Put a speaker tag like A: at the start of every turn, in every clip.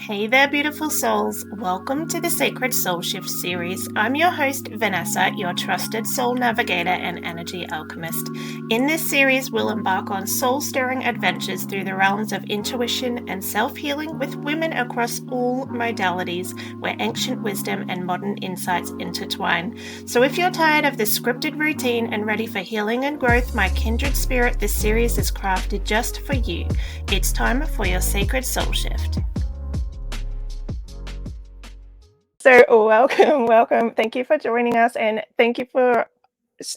A: Hey there, beautiful souls. Welcome to the Sacred Soul Shift series. I'm your host, Vanessa, your trusted soul navigator and energy alchemist. In this series, we'll embark on soul stirring adventures through the realms of intuition and self healing with women across all modalities, where ancient wisdom and modern insights intertwine. So, if you're tired of the scripted routine and ready for healing and growth, my kindred spirit, this series is crafted just for you. It's time for your sacred soul shift. So welcome. Thank you for joining us, and thank you for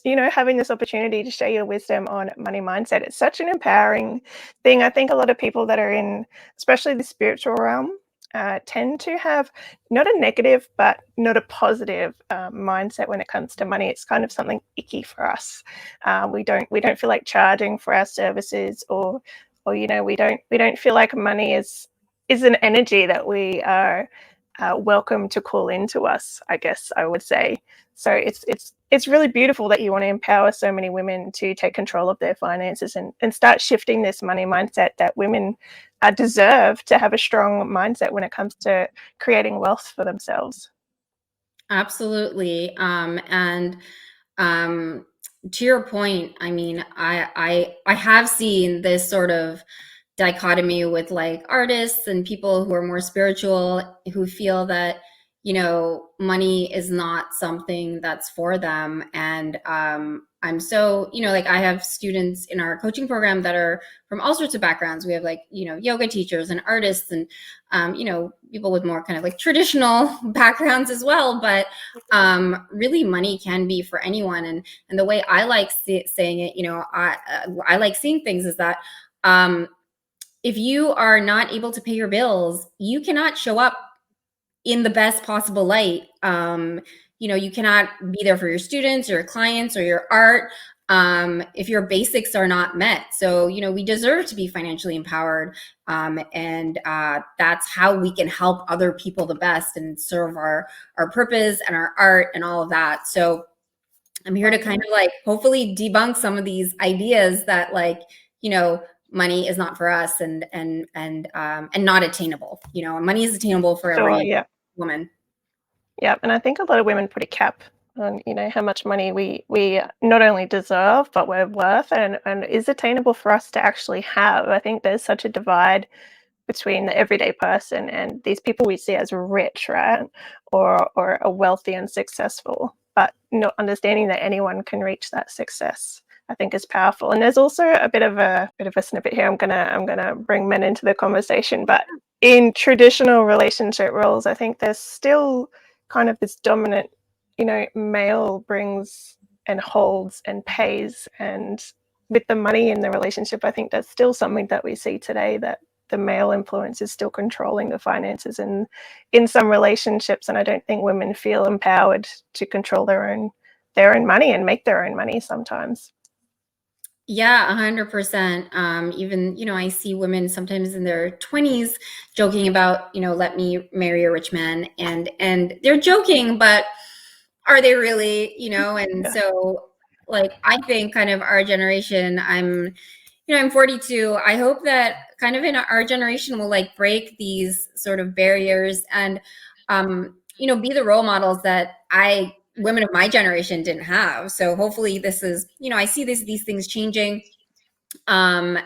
A: having this opportunity to share your wisdom on money mindset. It's such an empowering thing. I think a lot of people that are in, especially the spiritual realm, tend to have not a negative but not a positive mindset when it comes to money. It's kind of something icky for us. We don't feel like charging for our services, or we don't feel like money is an energy that we are welcome to call into us, I guess I would say. So it's really beautiful that you want to empower so many women to take control of their finances and start shifting this money mindset that women deserve to have a strong mindset when it comes to creating wealth for themselves.
B: Absolutely. And to your point, I mean, I have seen this sort of dichotomy with like artists and people who are more spiritual who feel that money is not something that's for them. And I'm so, like I have students in our coaching program that are from all sorts of backgrounds. We have like yoga teachers and artists and people with more kind of like traditional backgrounds as well. But really money can be for anyone. And the way I like saying it, I like seeing things is that if you are not able to pay your bills, you cannot show up in the best possible light. You cannot be there for your students or your clients or your art if your basics are not met. So, we deserve to be financially empowered. And that's how we can help other people the best and serve our purpose and our art and all of that. So I'm here to kind of like hopefully debunk some of these ideas that money is not for us and not attainable. Money is attainable for
A: Sure,
B: every
A: yeah.
B: woman.
A: Yeah, and I think a lot of women put a cap on, how much money we not only deserve but we're worth, and is attainable for us to actually have. I think there's such a divide between the everyday person and these people we see as rich, right? Or are wealthy and successful, but not understanding that anyone can reach that success, I think is powerful. And there's also a bit of a snippet here. I'm gonna bring men into the conversation, but in traditional relationship roles, I think there's still kind of this dominant, male brings and holds and pays, and with the money in the relationship, I think that's still something that we see today, that the male influence is still controlling the finances in some relationships. And I don't think women feel empowered to control their own money and make their own money sometimes.
B: Yeah, 100%. Even, I see women sometimes in their 20s joking about, let me marry a rich man, and they're joking, but are they really, And
A: Yeah.
B: so like I think kind of our generation, I'm 42. I hope that kind of in our generation will like break these sort of barriers and be the role models that women of my generation didn't have. So hopefully this is, I see these things changing. I'm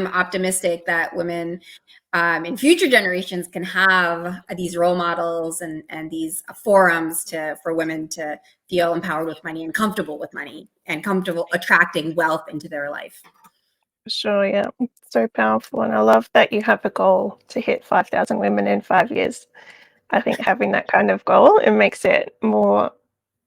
B: optimistic that women in future generations can have these role models and these forums for women to feel empowered with money and comfortable with money and comfortable attracting wealth into their life.
A: Sure, yeah. So powerful. And I love that you have a goal to hit 5,000 women in 5 years. I think having that kind of goal, it makes it more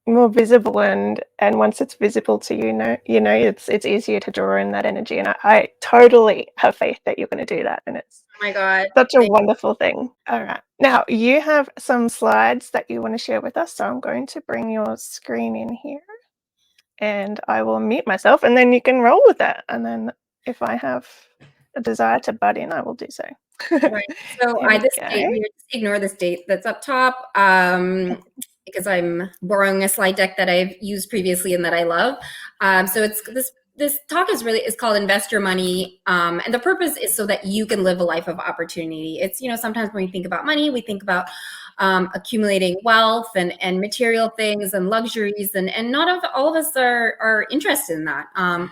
A: visible, and once it's visible to it's easier to draw in that energy. And I totally have faith that you're going to do that, and it's
B: Oh my God.
A: such a wonderful thing. All right, now you have some slides that you want to share with us, so I'm going to bring your screen in here and I will mute myself, and then you can roll with that, and then if I have a desire to butt in, I will do so.
B: Right. So
A: Here we
B: this
A: go.
B: date here, just ignore this date that's up top because I'm borrowing a slide deck that I've used previously and that I love. So it's this talk is called Invest Your Money, and the purpose is so that you can live a life of opportunity. It's, sometimes when we think about money, we think about accumulating wealth and material things and luxuries, and not all of us are interested in that.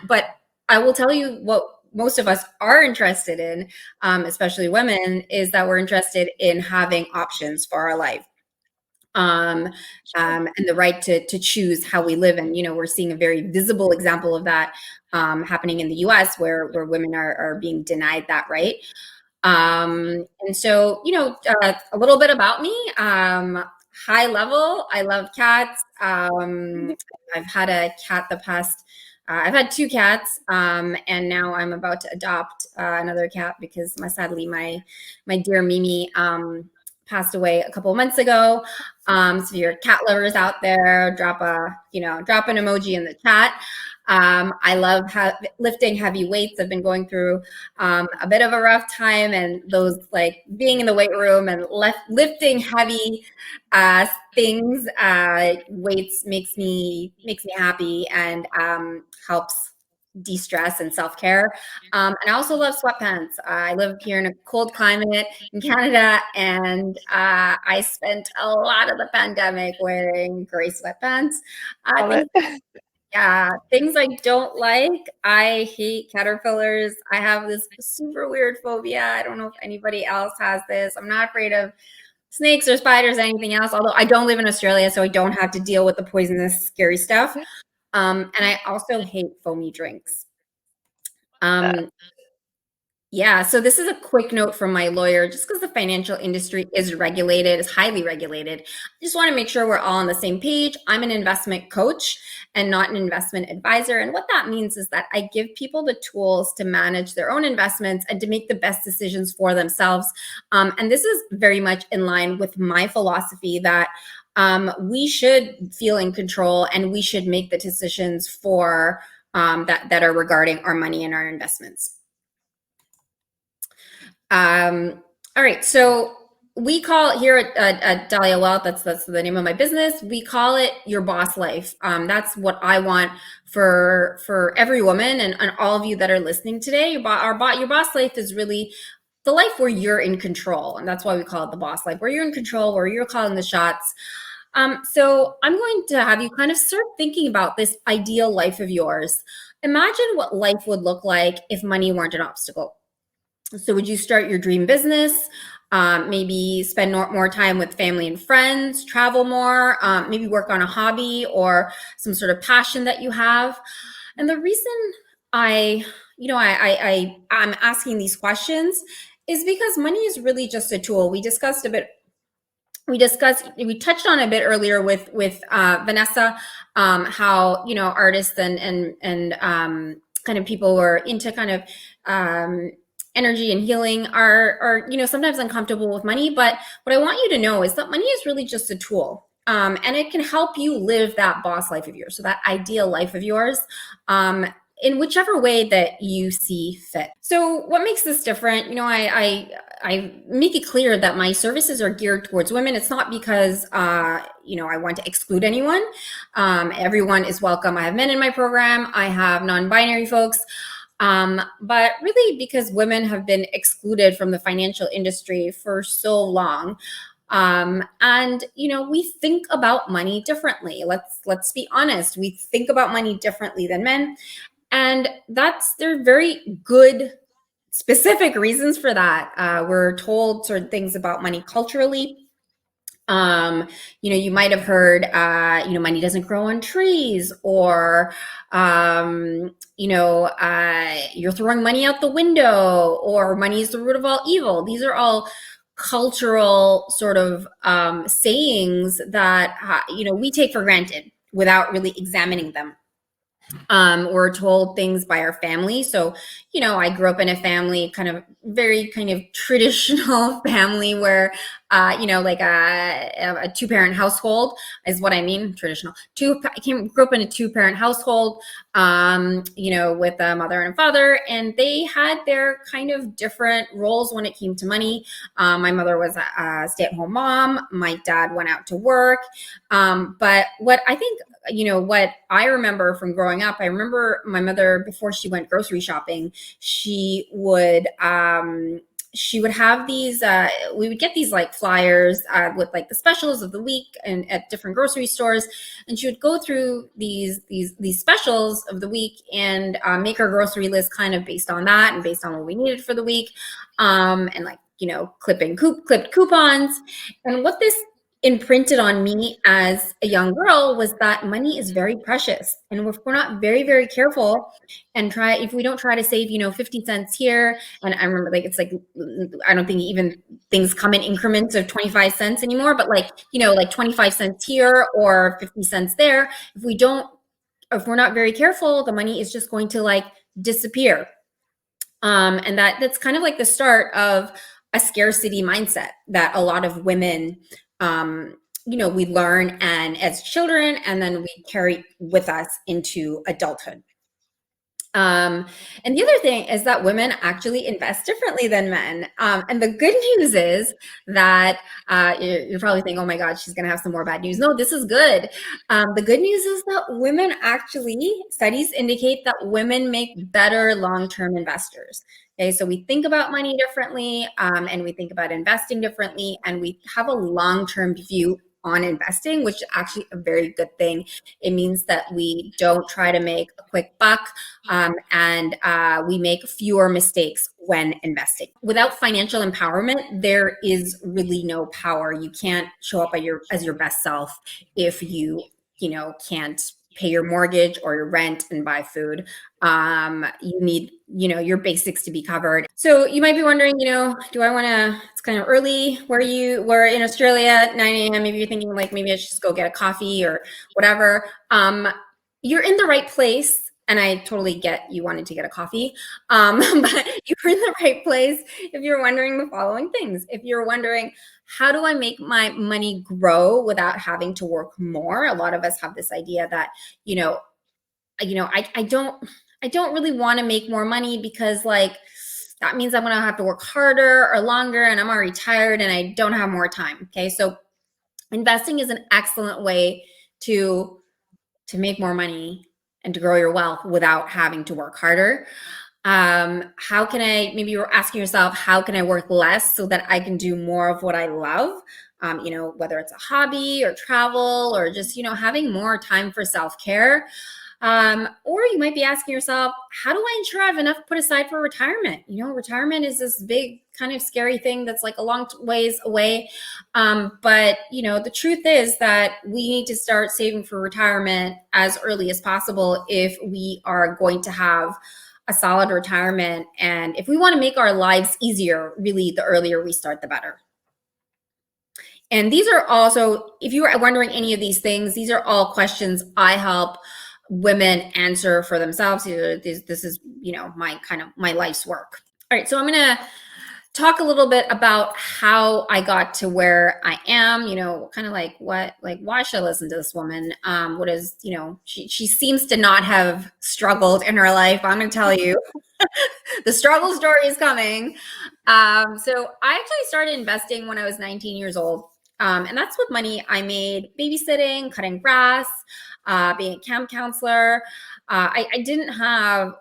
B: But I will tell you what most of us are interested in, especially women, is that we're interested in having options for our life. And the right to choose how we live. And, we're seeing a very visible example of that happening in the US, where women are being denied that right. And so, a little bit about me. High level, I love cats. I've had a cat I've had 2 cats, and now I'm about to adopt another cat because sadly my dear Mimi passed away a couple of months ago. So if you're cat lovers out there, drop an emoji in the chat. I love lifting heavy weights. I've been going through a bit of a rough time, and those, like, being in the weight room and lifting heavy things, weights, makes me happy, and helps de-stress and self-care. And I also love sweatpants. I live here in a cold climate in Canada, and I spent a lot of the pandemic wearing gray sweatpants. Things I don't like. I hate caterpillars. I have this super weird phobia. I don't know if anybody else has this. I'm not afraid of snakes or spiders or anything else, although I don't live in Australia, so I don't have to deal with the poisonous, scary stuff. And I also hate foamy drinks. So this is a quick note from my lawyer. Just because the financial industry is highly regulated, I just want to make sure we're all on the same page. I'm an investment coach and not an investment advisor. And what that means is that I give people the tools to manage their own investments and to make the best decisions for themselves. And this is very much in line with my philosophy that we should feel in control, and we should make the decisions for that are regarding our money and our investments. All right. So we call it here at Dahlia Wealth, that's the name of my business, we call it your boss life. That's what I want for every woman and all of you that are listening today. Your boss life is really the life where you're in control. And that's why we call it the boss life, where you're in control, where you're calling the shots. So I'm going to have you kind of start thinking about this ideal life of yours. Imagine what life would look like if money weren't an obstacle. So would you start your dream business? Maybe spend more time with family and friends, travel more, maybe work on a hobby or some sort of passion that you have. And the reason I'm asking these questions is because money is really just a tool. We touched on a bit earlier with Vanessa, how, artists and kind of people who are into kind of energy and healing are sometimes uncomfortable with money. But what I want you to know is that money is really just a tool. And it can help you live that boss life of yours, so that ideal life of yours, in whichever way that you see fit. So what makes this different? I make it clear that my services are geared towards women. It's not because, I want to exclude anyone. Everyone is welcome. I have men in my program. I have non-binary folks. But really because women have been excluded from the financial industry for so long. And we think about money differently. Let's be honest. We think about money differently than men. And there are very good specific reasons for that. We're told certain things about money culturally. You might have heard, money doesn't grow on trees, or, you're throwing money out the window, or money is the root of all evil. These are all cultural sort of sayings that, we take for granted without really examining them. We're told things by our family. So, I grew up in a family, very traditional family where, like a 2-parent household is what I mean. Traditional. Grew up in a 2-parent household, with a mother and a father, and they had their kind of different roles when it came to money. My mother was a stay-at-home mom. My dad went out to work. But what I think what I remember from growing up, I remember my mother, before she went grocery shopping, she would have these, we would get these like flyers with like the specials of the week and at different grocery stores. And she would go through these specials of the week and make her grocery list kind of based on that and based on what we needed for the week. And like, clipped coupons. And what this imprinted on me as a young girl was that money is very precious. And if we're not very, very careful and if we don't try to save, 50 cents here. And I remember it's like, I don't think even things come in increments of 25 cents anymore, but like 25 cents here or 50 cents there. If we're not very careful, the money is just going to like disappear. And that's kind of like the start of a scarcity mindset that a lot of women, we learn and as children, and then we carry with us into adulthood. And the other thing is that women actually invest differently than men. And the good news is that you're probably thinking, oh my God, she's going to have some more bad news. No, this is good. The good news is that women studies indicate that women make better long-term investors. Okay, so we think about money differently, and we think about investing differently, and we have a long-term view on investing, which is actually a very good thing. It means that we don't try to make a quick buck, and we make fewer mistakes when investing. Without financial empowerment, there is really no power. You can't show up as your best self if you can't pay your mortgage or your rent and buy food. You need, your basics to be covered. So you might be wondering, do I want to, it's kind of early we're in Australia at 9 a.m. Maybe you're thinking like, maybe I should just go get a coffee or whatever. You're in the right place. And I totally get you wanted to get a coffee, but you're in the right place if you're wondering the following things. If you're wondering, how do I make my money grow without having to work more? A lot of us have this idea that, I don't really want to make more money because like, that means I'm going to have to work harder or longer and I'm already tired and I don't have more time. Okay. So investing is an excellent way to make more money and to grow your wealth without having to work harder. Maybe you're asking yourself, how can I work less so that I can do more of what I love? Whether it's a hobby or travel or just, having more time for self-care. Or you might be asking yourself, how do I ensure I have enough put aside for retirement? Retirement is this big kind of scary thing that's like a long ways away. But the truth is that we need to start saving for retirement as early as possible if we are going to have a solid retirement. And if we want to make our lives easier, really, the earlier we start, the better. And these are also, if you are wondering any of these things, these are all questions I help women answer for themselves. This is, my life's work. All right. So I'm going to talk a little bit about how I got to where I am, kind of like why should I listen to this woman? What is, she seems to not have struggled in her life. I'm going to tell you the struggle story is coming. So I actually started investing when I was 19 years old. And that's with money I made babysitting, cutting grass, being a camp counselor. I didn't have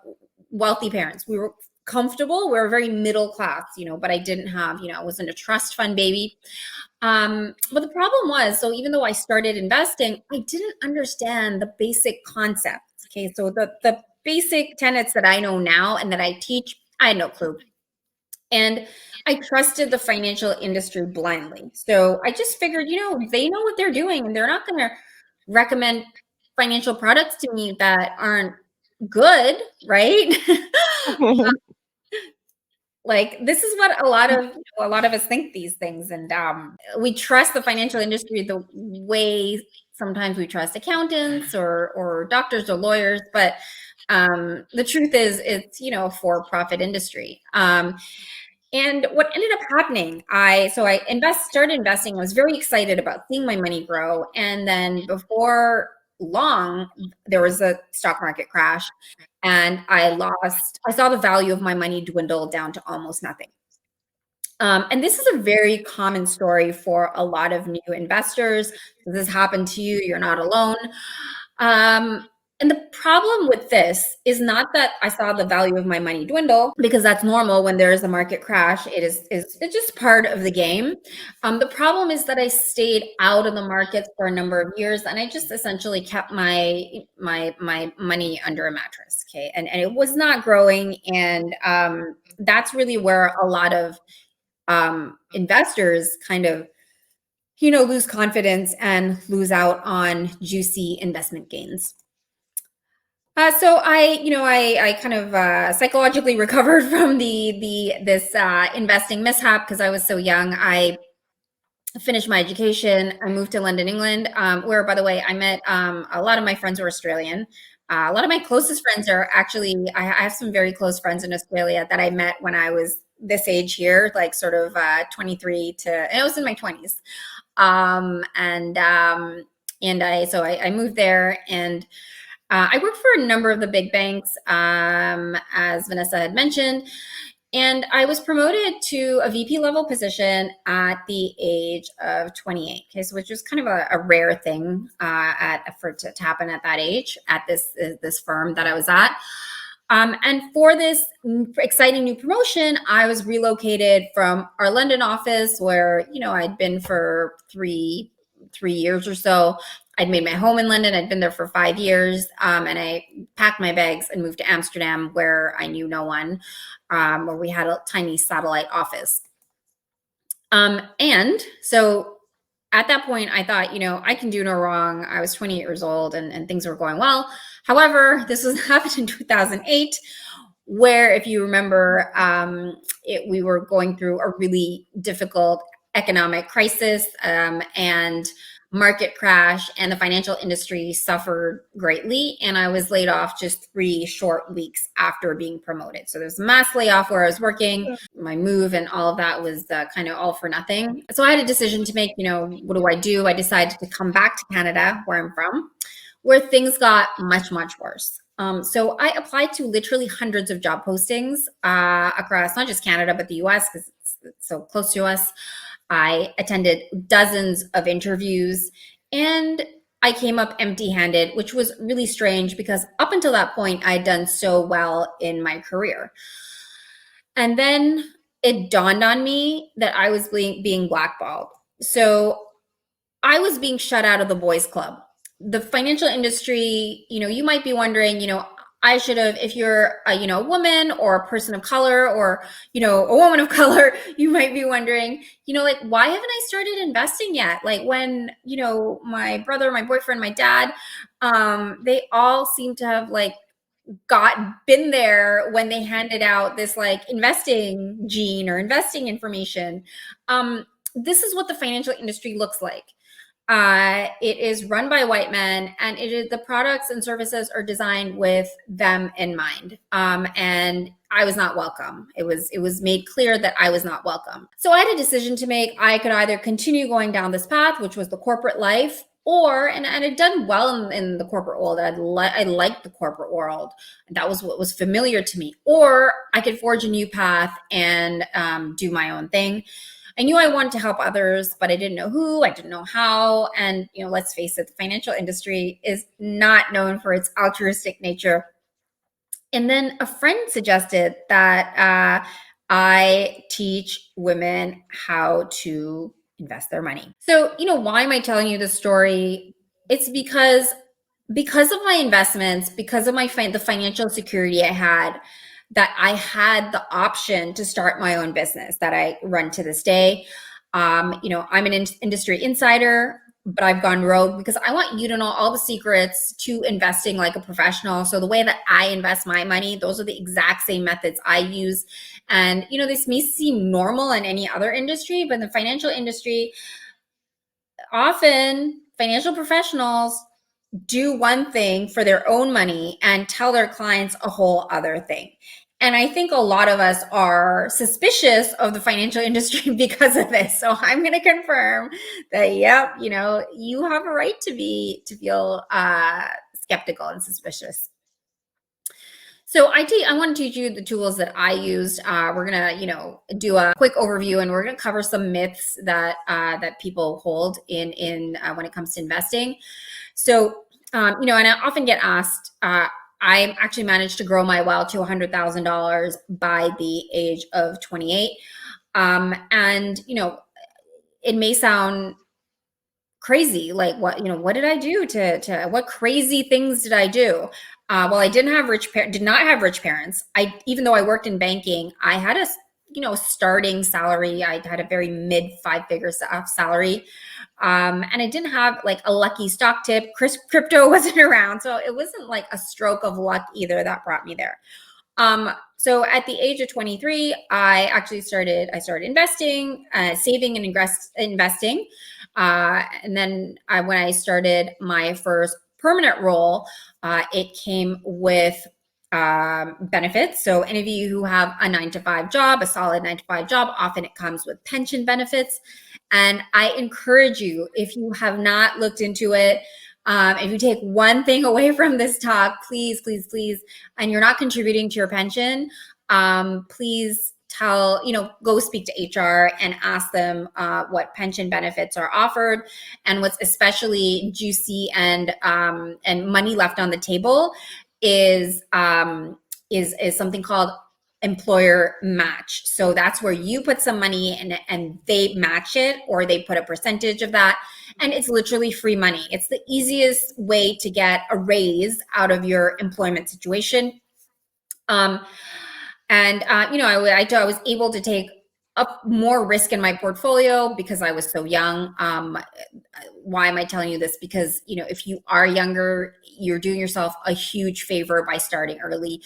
B: wealthy parents. We were comfortable. We were very middle class, but I didn't have, I wasn't a trust fund baby. But the problem was, so even though I started investing, I didn't understand the basic concepts. Okay. So the basic tenets that I know now and that I teach, I had no clue. And I trusted the financial industry blindly. So I just figured, they know what they're doing and they're not going to recommend financial products to me that aren't good, right? Like this is what a lot of us think these things. And we trust the financial industry the way sometimes we trust accountants or doctors or lawyers. But the truth is it's, a for-profit industry. And what ended up happening, I started investing. I was very excited about seeing my money grow. And then before long, there was a stock market crash and I saw the value of my money dwindle down to almost nothing. And this is a very common story for a lot of new investors. This has happened to you. You're not alone. And the problem with this is not that I saw the value of my money dwindle, because that's normal when there is a market crash. It's just part of the game. The problem is that I stayed out of the markets for a number of years, and I just essentially kept my money under a mattress. Okay, and it was not growing, and that's really where a lot of investors kind of lose confidence and lose out on juicy investment gains. So I kind of psychologically recovered from this investing mishap because I was so young. I finished my education. I moved to London, England, where, by the way, I met a lot of my friends who are Australian. A lot of my closest friends are actually, I have some very close friends in Australia that I met when I was this age here, like sort of 23 and I was in my 20s. I moved there, and I worked for a number of the big banks, as Vanessa had mentioned, and I was promoted to a VP level position at the age of 28. Okay, so which was kind of a rare thing to happen at that age at this firm that I was at. And for this exciting new promotion, I was relocated from our London office, where I'd been for three years or so. I'd made my home in London. I'd been there for 5 years, and I packed my bags and moved to Amsterdam, where I knew no one, where we had a tiny satellite office. And so at that point, I thought, I can do no wrong. I was 28 years old, and things were going well. However, this happened in 2008, where, if you remember, we were going through a really difficult economic crisis, and market crash, and the financial industry suffered greatly. And I was laid off just 3 short weeks after being promoted. So there's a mass layoff where I was working. My move and all of that was kind of all for nothing. So I had a decision to make. What do? I decided to come back to Canada, where I'm from, where things got much, much worse. So I applied to literally hundreds of job postings across not just Canada, but the US, because it's so close to us. I attended dozens of interviews, and I came up empty-handed, which was really strange because up until that point, I'd done so well in my career. And then it dawned on me that I was being blackballed. So I was being shut out of the boys club. The financial industry, you might be wondering, I should have, if you're a woman or a person of color, or, a woman of color, you might be wondering, like, why haven't I started investing yet? Like, when, my brother, my boyfriend, my dad, they all seem to have been there when they handed out this investing gene or investing information. This is what the financial industry looks like. It is run by white men, and the products and services are designed with them in mind. And I was not welcome. It was made clear that I was not welcome. So I had a decision to make. I could either continue going down this path, which was the corporate life, and I'd done well in the corporate world. I liked the corporate world. That was what was familiar to me. Or I could forge a new path and do my own thing. I knew I wanted to help others, but I didn't know who, I didn't know how. And, let's face it, the financial industry is not known for its altruistic nature. And then a friend suggested that I teach women how to invest their money. So, why am I telling you this story? It's because of my investments, because of the financial security I had, that I had the option to start my own business that I run to this day. I'm an industry insider, but I've gone rogue because I want you to know all the secrets to investing like a professional. So the way that I invest my money, those are the exact same methods I use. And, this may seem normal in any other industry, but in the financial industry, often financial professionals do one thing for their own money and tell their clients a whole other thing. And I think a lot of us are suspicious of the financial industry because of this. So I'm going to confirm that, yep, you have a right to feel skeptical and suspicious. So I want to teach you the tools that I used. We're gonna, do a quick overview, and we're gonna cover some myths that people hold in when it comes to investing. So And I often get asked, I actually managed to grow my wealth to $100,000 by the age of 28. And, it may sound crazy, like what did I do to what crazy things did I do? Well, I did not have rich parents. Even though I worked in banking, I had a starting salary. I had a very mid five-figure salary. And I didn't have like a lucky stock tip. Crypto wasn't around. So it wasn't like a stroke of luck either that brought me there. So at the age of 23, I started investing, saving and investing. And then when I started my first permanent role, it came with benefits. So any of you who have a 9 to 5 job, a solid 9 to 5 job, often it comes with pension benefits. And I encourage you, if you have not looked into it, if you take one thing away from this talk, please, please, please, and you're not contributing to your pension, please go speak to HR and ask them what pension benefits are offered. And what's especially juicy and money left on the table is something called employer match. So that's where you put some money and they match it, or they put a percentage of that. And it's literally free money. It's the easiest way to get a raise out of your employment situation. I was able to take up more risk in my portfolio because I was so young. Why am I telling you this? Because, if you are younger, you're doing yourself a huge favor by starting early.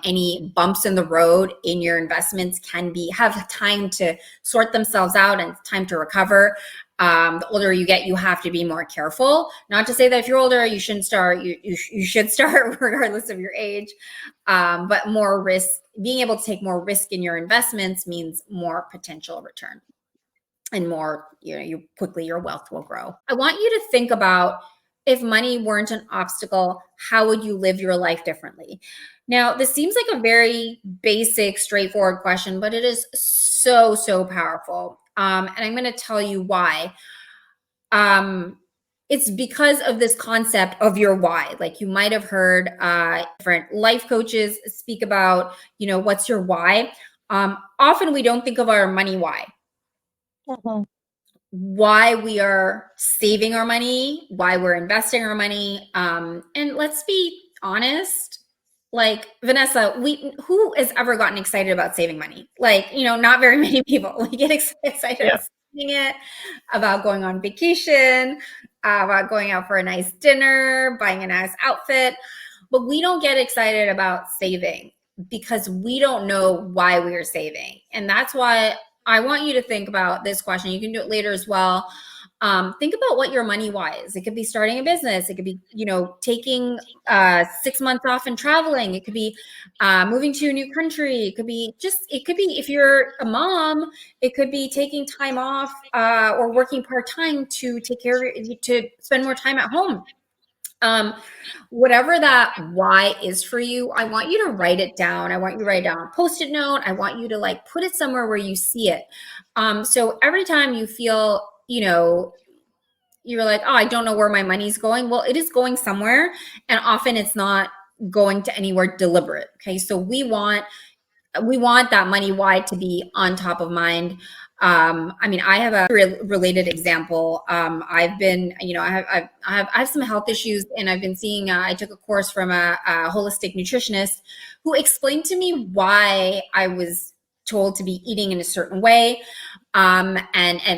B: Any bumps in the road in your investments have time to sort themselves out and time to recover. The older you get, you have to be more careful. Not to say that if you're older, you shouldn't start. You should start regardless of your age. But more risk, being able to take more risk in your investments means more potential return, and more, your wealth will grow. I want you to think about, if money weren't an obstacle, how would you live your life differently? Now, this seems like a very basic, straightforward question, but it is so, so powerful. And I'm going to tell you why. It's because of this concept of your why. Like, you might have heard different life coaches speak about, what's your why? Often we don't think of our money why.
A: Mhm.
B: Why we are saving our money, why we're investing our money. And let's be honest, like, Vanessa, who has ever gotten excited about saving money? Like, not very many people. We get excited
A: Yeah.
B: about saving it, about going on vacation, about going out for a nice dinner, buying a nice outfit. But we don't get excited about saving because we don't know why we are saving. And that's why I want you to think about this question. You can do it later as well. Think about what your money why is. It could be starting a business. It could be, taking 6 months off and traveling. It could be moving to a new country. It could be if you're a mom, it could be taking time off or working part-time to to spend more time at home. Whatever that why is for you, I want you to write it down. I want you to write it down on a Post-it note. I want you to put it somewhere where you see it. So every time you feel, you're like, oh, I don't know where my money's going. Well, it is going somewhere. And often it's not going to anywhere deliberate. Okay. So we want that money why to be on top of mind. I have a related example. I've been, I have some health issues, and I've been seeing. I took a course from a holistic nutritionist who explained to me why I was told to be eating in a certain way, and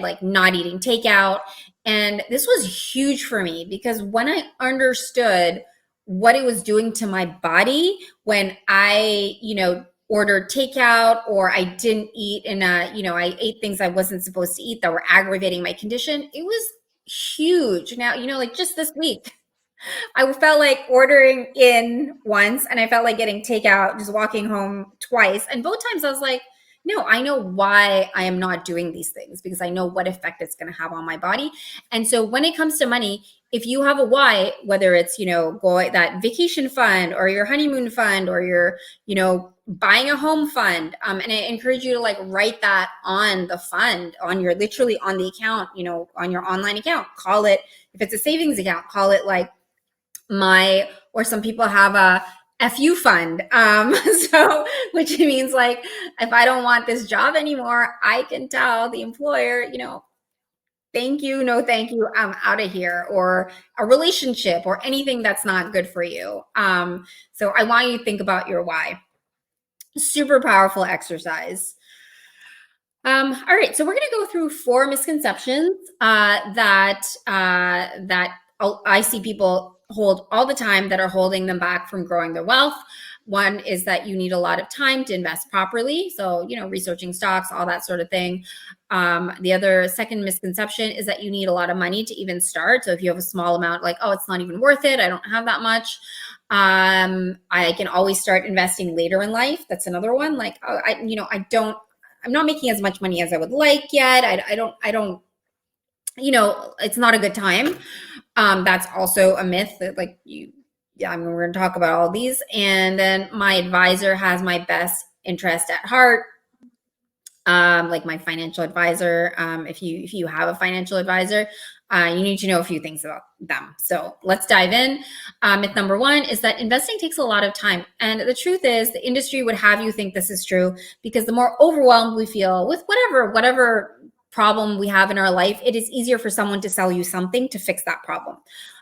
B: like not eating takeout. And this was huge for me because when I understood what it was doing to my body when I, ordered takeout, or I didn't eat I ate things I wasn't supposed to eat that were aggravating my condition, it was huge. Now, like just this week, I felt like ordering in once, and I felt like getting takeout, just walking home twice. And both times I was like, no, I know why I am not doing these things, because I know what effect it's going to have on my body. And so when it comes to money, if you have a why, whether it's, go that vacation fund or your honeymoon fund or your, buying a home fund. And I encourage you to write that on the fund, literally on the account, on your online account. Call it, if it's a savings account, call it or some people have a FU fund. So, which means like, if I don't want this job anymore, I can tell the employer, thank you, no thank you, I'm out of here, or a relationship or anything that's not good for you. So I want you to think about your why. Super powerful exercise. All right, so we're going to go through 4 misconceptions that I see people hold all the time that are holding them back from growing their wealth. One is that you need a lot of time to invest properly. So, researching stocks, all that sort of thing. The other second misconception is that you need a lot of money to even start. So if you have a small amount, like, oh, it's not even worth it, I don't have that much. I can always start investing later in life. That's another one. Like, oh, I'm not making as much money as I would like yet. I don't, it's not a good time. That's also a myth that we're going to talk about all these. And then my advisor has my best interest at heart. Like my financial advisor. If you have a financial advisor, you need to know a few things about them. So let's dive in. Myth number 1 is that investing takes a lot of time. And the truth is, the industry would have you think this is true, because the more overwhelmed we feel with whatever problem we have in our life, it is easier for someone to sell you something to fix that problem.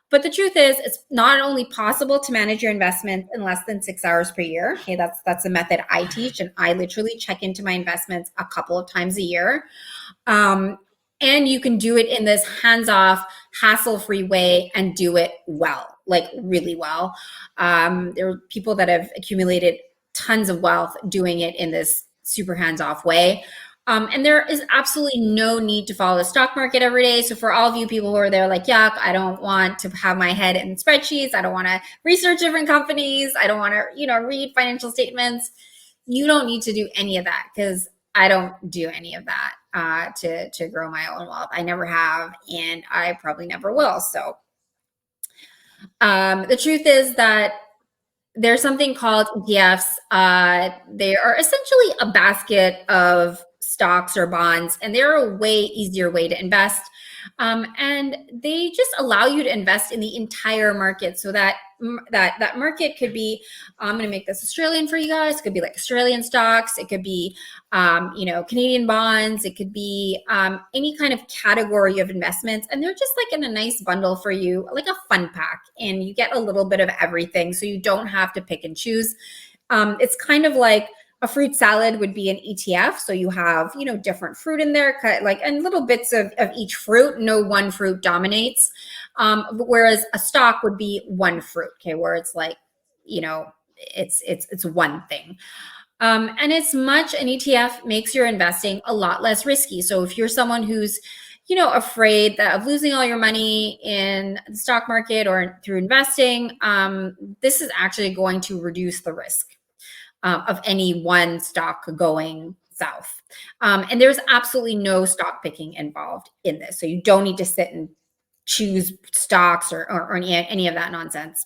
B: But the truth is, it's not only possible to manage your investments in less than 6 hours per year. Okay, that's the method I teach, and I literally check into my investments a couple of times a year. And you can do it in this hands-off, hassle-free way and do it well, like really well. There are people that have accumulated tons of wealth doing it in this super hands-off way. And there is absolutely no need to follow the stock market every day. So for all of you people who are there like, yuck, I don't want to have my head in spreadsheets. I don't want to research different companies. I don't want to, read financial statements. You don't need to do any of that, because I don't do any of that to grow my own wealth. I never have, and I probably never will. So the truth is that there's something called ETFs. They are essentially a basket of stocks or bonds, and they're a way easier way to invest. And they just allow you to invest in the entire market. So that market could be, I'm going to make this Australian for you guys. It could be like Australian stocks. It could be, Canadian bonds. It could be any kind of category of investments. And they're just like in a nice bundle for you, like a fun pack. And you get a little bit of everything. So you don't have to pick and choose. It's kind of like a fruit salad would be an ETF. So you have, different fruit in there, and little bits of each fruit. No one fruit dominates. Whereas a stock would be one fruit, okay, where it's like, it's one thing. And an ETF makes your investing a lot less risky. So if you're someone who's, afraid of losing all your money in the stock market or through investing, this is actually going to reduce the risk of any one stock going south. And there's absolutely no stock picking involved in this. So you don't need to sit and choose stocks or any of that nonsense.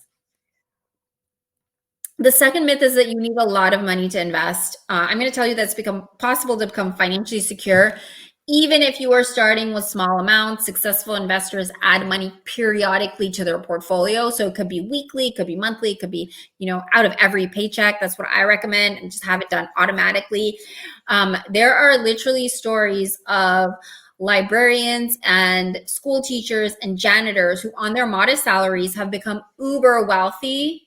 B: The second myth is that you need a lot of money to invest. I'm going to tell you that it's become possible to become financially secure, even if you are starting with small amounts. Successful investors add money periodically to their portfolio. So it could be weekly, it could be monthly, it could be, out of every paycheck. That's what I recommend, and just have it done automatically. There are literally stories of librarians and school teachers and janitors who, on their modest salaries, have become uber wealthy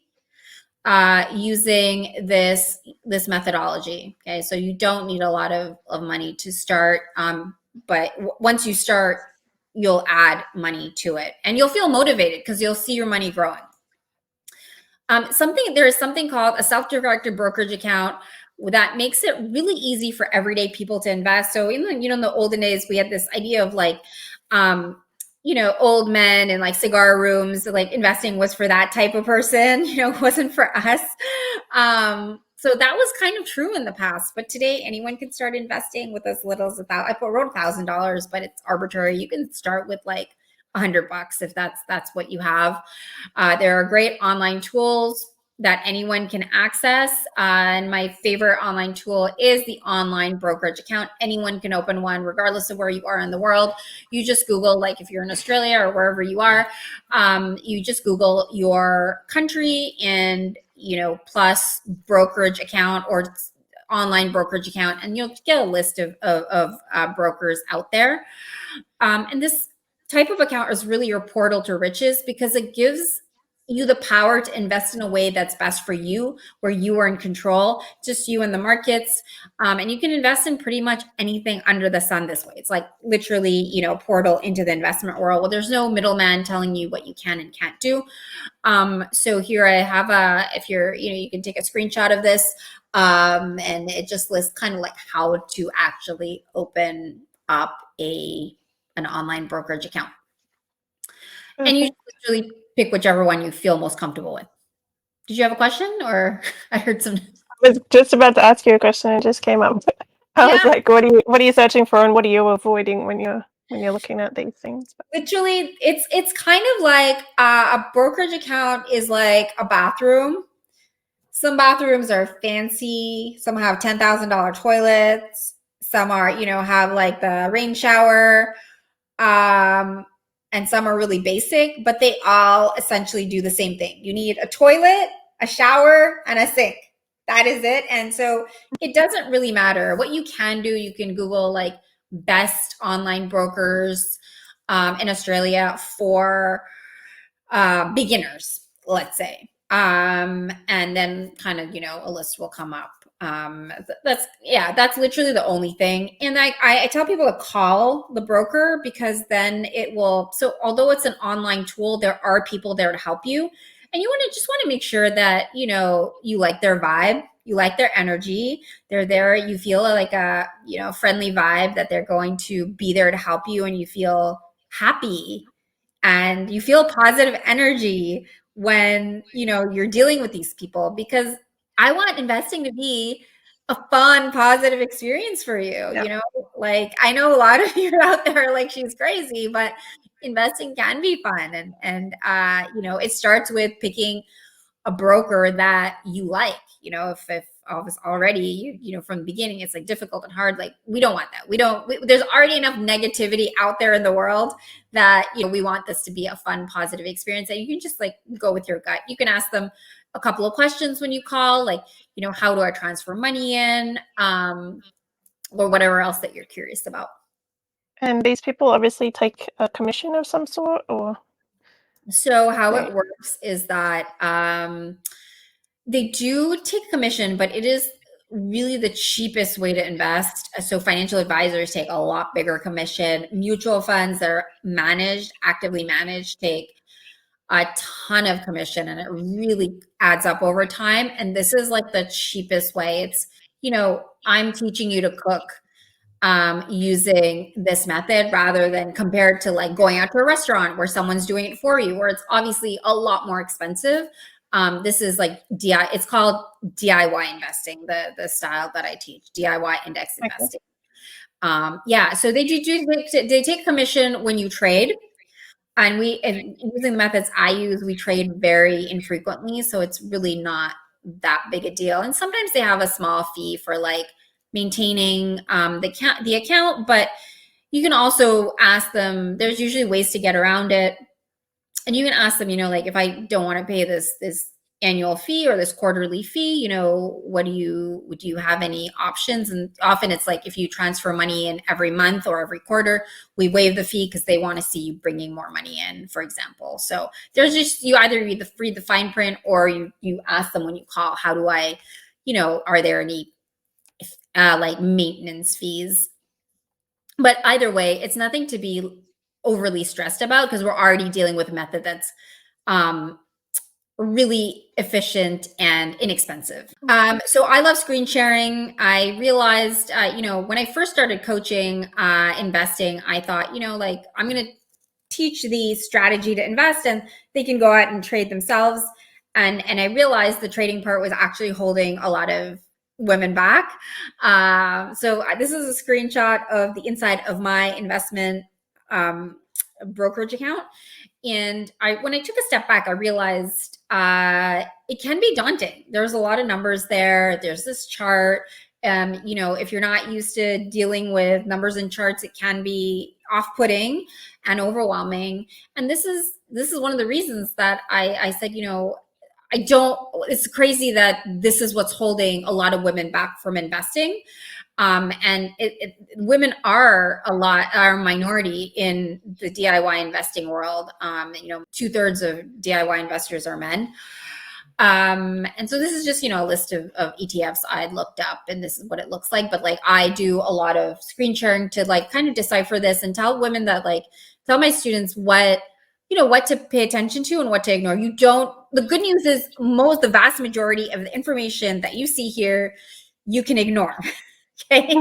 B: using this methodology. Okay, so you don't need a lot of money to start, but once you start, you'll add money to it, and you'll feel motivated because you'll see your money growing. There is something called a self-directed brokerage account that makes it really easy for everyday people to invest. So in the olden days, we had this idea of like, old men and like cigar rooms, like investing was for that type of person, it wasn't for us. So that was kind of true in the past, but today anyone can start investing with as little as I wrote $1,000, but it's arbitrary. You can start with like $100 if that's what you have. There are great online tools that anyone can access. And my favorite online tool is the online brokerage account. Anyone can open one, regardless of where you are in the world. You just Google, like if you're in Australia or wherever you are, you just Google your country and, plus brokerage account or online brokerage account, and you'll get a list of brokers out there. And this type of account is really your portal to riches because it gives you the power to invest in a way that's best for you, where you are in control, just you and the markets. And you can invest in pretty much anything under the sun this way. It's like literally, portal into the investment world. Well, there's no middleman telling you what you can and can't do. So here I have if you're, you can take a screenshot of this. And it just lists kind of like how to actually open up an online brokerage account. And you just really pick whichever one you feel most comfortable with. Did you have a question, or I heard some?
A: I was just about to ask you a question. It just came up. I was like, what are you searching for, and what are you avoiding when you're looking at these things?
B: Literally, it's kind of like a brokerage account is like a bathroom. Some bathrooms are fancy. Some have $10,000 toilets. Some are, have like the rain shower. And some are really basic, but they all essentially do the same thing. You need a toilet, a shower, and a sink. That is it. And so it doesn't really matter. What you can do, you can Google like best online brokers in Australia for beginners, let's say. And then kind of, a list will come up. That's literally the only thing. And I tell people to call the broker because then it will, so although it's an online tool, there are people there to help you. And you just want to make sure that, you like their vibe, you like their energy. They're there. You feel like a, friendly vibe that they're going to be there to help you, and you feel happy and you feel positive energy when, you're dealing with these people, because I want investing to be a fun, positive experience for you.
A: Yep.
B: Like I know a lot of you out there like she's crazy, but investing can be fun. And it starts with picking a broker that you like. If already from the beginning it's like difficult and hard, like we don't want that. There's already enough negativity out there in the world that we want this to be a fun, positive experience, and you can just like go with your gut. You can ask them a couple of questions when you call, like how do I transfer money in, or whatever else that you're curious about.
A: And these people obviously take a commission of some sort, or
B: so how it works is that they do take commission, but it is really the cheapest way to invest. So financial advisors take a lot bigger commission. Mutual funds that are actively managed, take a ton of commission, and it really adds up over time. And this is like the cheapest way. It's, I'm teaching you to cook using this method, rather than compared to like going out to a restaurant where someone's doing it for you, where it's obviously a lot more expensive. This is like it's called DIY investing, the style that I teach, DIY index investing. So they take commission when you trade. And using the methods I use, we trade very infrequently, so it's really not that big a deal. And sometimes they have a small fee for like maintaining the account, but you can also ask them. There's usually ways to get around it, and you can ask them, like if I don't want to pay this annual fee or this quarterly fee, do you have any options? And often it's like if you transfer money in every month or every quarter, we waive the fee because they want to see you bringing more money in, for example. So there's just, you either read the fine print, or you ask them when you call, how do I, are there any like maintenance fees? But either way, it's nothing to be overly stressed about, because we're already dealing with a method that's really efficient and inexpensive. So I love screen sharing. I realized, when I first started coaching investing, I thought, like I'm going to teach the strategy to invest and they can go out and trade themselves. And I realized the trading part was actually holding a lot of women back. So this is a screenshot of the inside of my investment brokerage account. And when I took a step back, I realized it can be daunting. There's a lot of numbers there. There's this chart. If you're not used to dealing with numbers and charts, it can be off-putting and overwhelming. And this is one of the reasons that I said, I don't. It's crazy that this is what's holding a lot of women back from investing. And women are a minority in the DIY investing world. 2/3 of DIY investors are men. And so this is just, a list of ETFs I looked up, and this is what it looks like. But like, I do a lot of screen sharing to like kind of decipher this and tell women that, like, tell my students what to pay attention to and what to ignore. The good news is the vast majority of the information that you see here, you can ignore. Okay.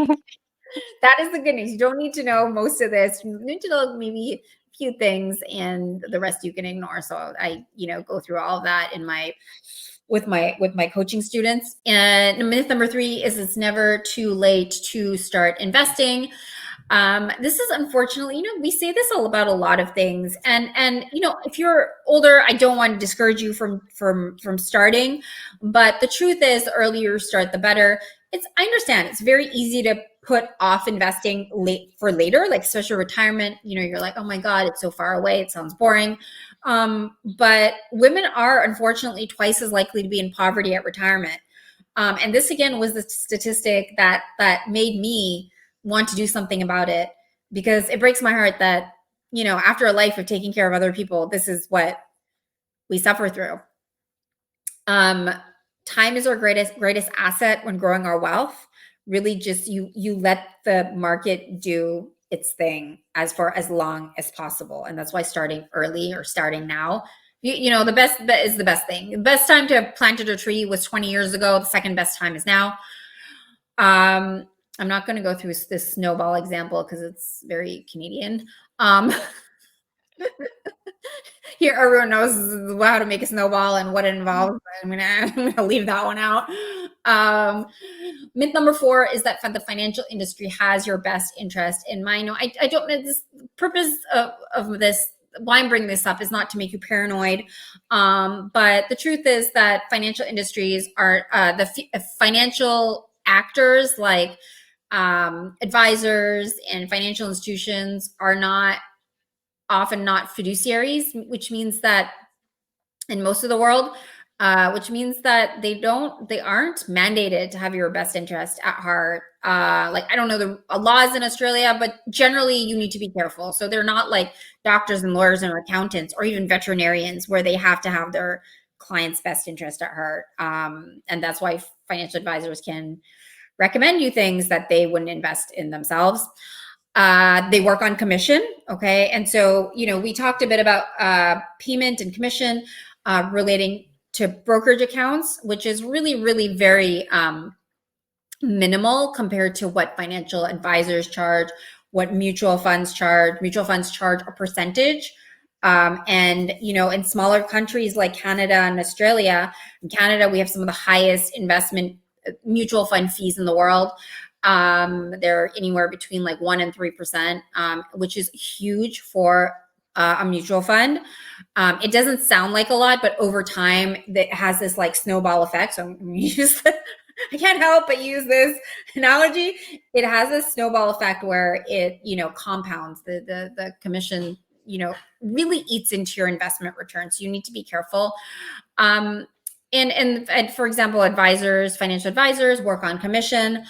B: That is the good news. You don't need to know most of this. You need to know maybe a few things, and the rest you can ignore. So I, go through all of that with my coaching students. And myth number 3 is it's never too late to start investing. This is unfortunately, we say this all about a lot of things. And if you're older, I don't want to discourage you from starting. But the truth is, the earlier you start, the better. I understand it's very easy to put off investing for later, like especially retirement. You're like, oh my God, it's so far away. It sounds boring. But women are unfortunately twice as likely to be in poverty at retirement. And this again was the statistic that made me want to do something about it, because it breaks my heart that, after a life of taking care of other people, this is what we suffer through. Time is our greatest asset when growing our wealth. Really, just you let the market do its thing for as long as possible. And that's why starting early or starting now, the best is the best thing. The best time to have planted a tree was 20 years ago. The second best time is now. I'm not going to go through this snowball example because it's very Canadian. Here, everyone knows how to make a snowball and what it involves. I'm gonna leave that one out. Myth number 4 is that the financial industry has your best interest in mind. No, I don't know. This purpose of this, why I'm bringing this up, is not to make you paranoid. But the truth is that financial industries are financial actors like advisors and financial institutions are often not fiduciaries, which means that in most of the world, which means that they aren't mandated to have your best interest at heart. Like, I don't know the laws in Australia, but generally you need to be careful. So they're not like doctors and lawyers and accountants or even veterinarians where they have to have their client's best interest at heart. And that's why financial advisors can recommend you things that they wouldn't invest in themselves. They work on commission. Okay. And so, we talked a bit about payment and commission relating to brokerage accounts, which is really, really very minimal compared to what financial advisors charge, what mutual funds charge. Mutual funds charge a percentage. And, in smaller countries like Canada and Australia, in Canada, we have some of the highest investment mutual fund fees in the world. They're anywhere between like 1% and 3%, which is huge for a mutual fund. It doesn't sound like a lot, but over time, it has this like snowball effect. So I'm going to use I can't help but use this analogy. It has a snowball effect where it, compounds. The commission, really eats into your investment return. So you need to be careful. And for example, financial advisors work on commission,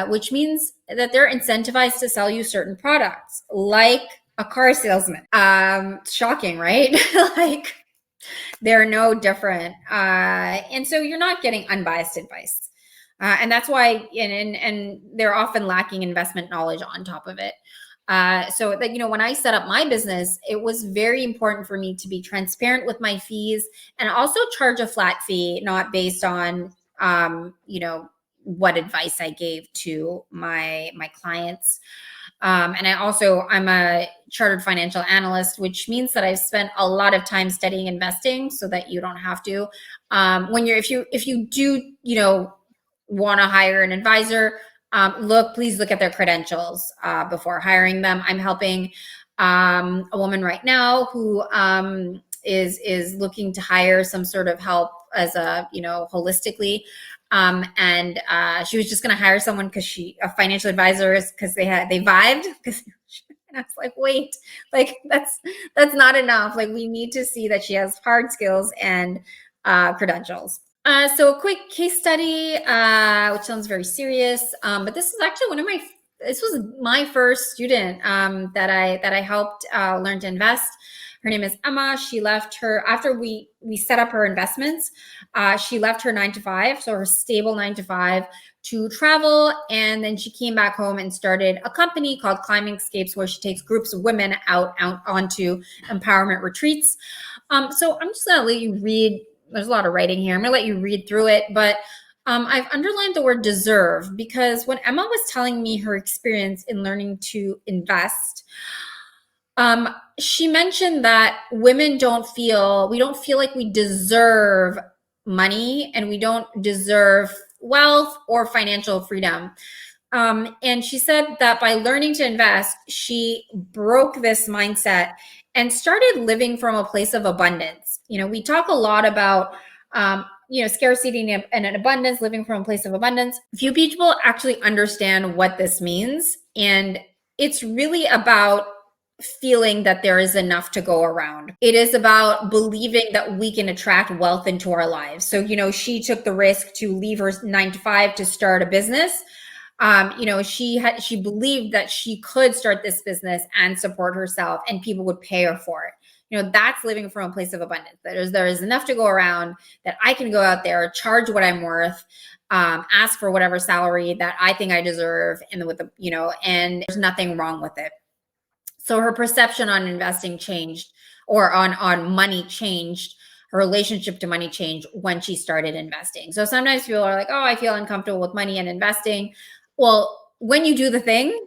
B: which means that they're incentivized to sell you certain products, like a car salesman. Shocking, right? Like, they're no different. And so you're not getting unbiased advice. And that's why, and they're often lacking investment knowledge on top of it. So that, when I set up my business, it was very important for me to be transparent with my fees and also charge a flat fee, not based on, what advice I gave to my clients. And I'm a chartered financial analyst, which means that I've spent a lot of time studying investing so that you don't have to. If you do, want to hire an advisor, please look at their credentials before hiring them. I'm helping a woman right now who is looking to hire some sort of help as a, holistically. And she was just going to hire someone because a financial advisor, because they vibed. Because and I was like, wait, like that's not enough. Like, we need to see that she has hard skills and credentials. So a quick case study, which sounds very serious, but this is actually this was my first student that I helped learn to invest. Her name is Emma. She left after we set up her investments. She left her 9-to-5, so her stable 9-to-5, to travel, and then she came back home and started a company called Climbing Escapes, where she takes groups of women out onto empowerment retreats. So I'm just gonna let you read. There's a lot of writing here. I'm gonna let you read through it, but I've underlined the word deserve, because when Emma was telling me her experience in learning to invest, she mentioned that women don't feel like we deserve money, and we don't deserve wealth or financial freedom. And she said that by learning to invest, she broke this mindset and started living from a place of abundance. We talk a lot about, scarcity and an abundance, living from a place of abundance. Few people actually understand what this means. And it's really about feeling that there is enough to go around. It is about believing that we can attract wealth into our lives. So, she took the risk to leave her 9-to-5 to start a business. She believed that she could start this business and support herself, and people would pay her for it. That's living from a place of abundance. There is enough to go around, that I can go out there, charge what I'm worth, ask for whatever salary that I think I deserve, and and there's nothing wrong with it. So her perception on investing changed, or on money changed. Her relationship to money changed when she started investing. So sometimes people are like, oh, I feel uncomfortable with money and investing. Well, when you do the thing,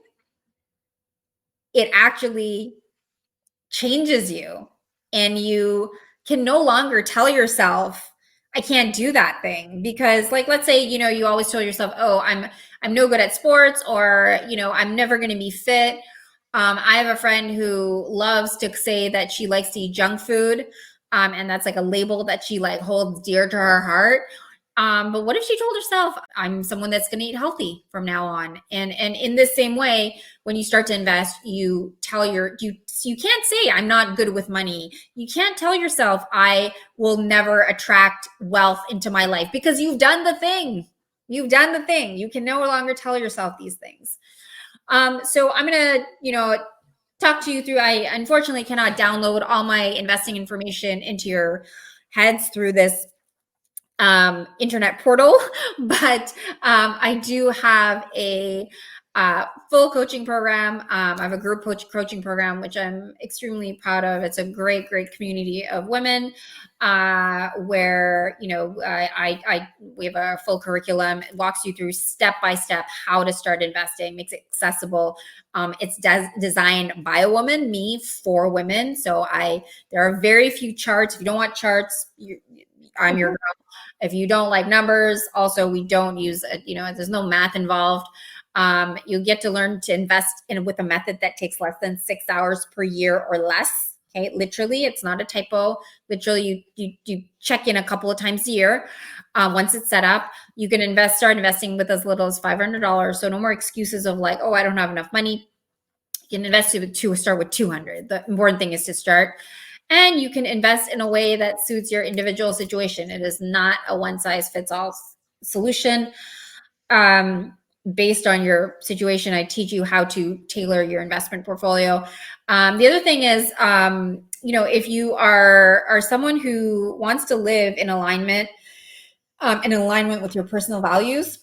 B: it actually changes you, and you can no longer tell yourself, I can't do that thing. Because, like, let's say, you always tell yourself, oh, I'm no good at sports, or, I'm never going to be fit. I have a friend who loves to say that she likes to eat junk food. And that's like a label that she holds dear to her heart. But what if she told herself, I'm someone that's going to eat healthy from now on? And in the same way, when you start to invest, you can't say, I'm not good with money. You can't tell yourself, I will never attract wealth into my life, because you've done the thing. You can no longer tell yourself these things. So I'm going to, talk to you through, I unfortunately cannot download all my investing information into your heads through this internet portal, but I do have a full coaching program. I have a group coaching program, which I'm extremely proud of. It's a great community of women where, we have a full curriculum. It walks you through step by step how to start investing, makes it accessible. It's designed by a woman, me, for women. So there are very few charts. If you don't want charts, I'm your girl. If you don't like numbers, also, we don't use, there's no math involved. You get to learn to invest with a method that takes less than 6 hours per year or less. Okay, literally, it's not a typo. Literally, you check in a couple of times a year. Once it's set up, you can start investing with as little as $500. So no more excuses of like, oh, I don't have enough money. You can invest start with $200. The important thing is to start. And you can invest in a way that suits your individual situation. It is not a one-size-fits-all solution. Based on your situation, I teach you how to tailor your investment portfolio. The other thing is, if you are someone who wants to live in alignment with your personal values,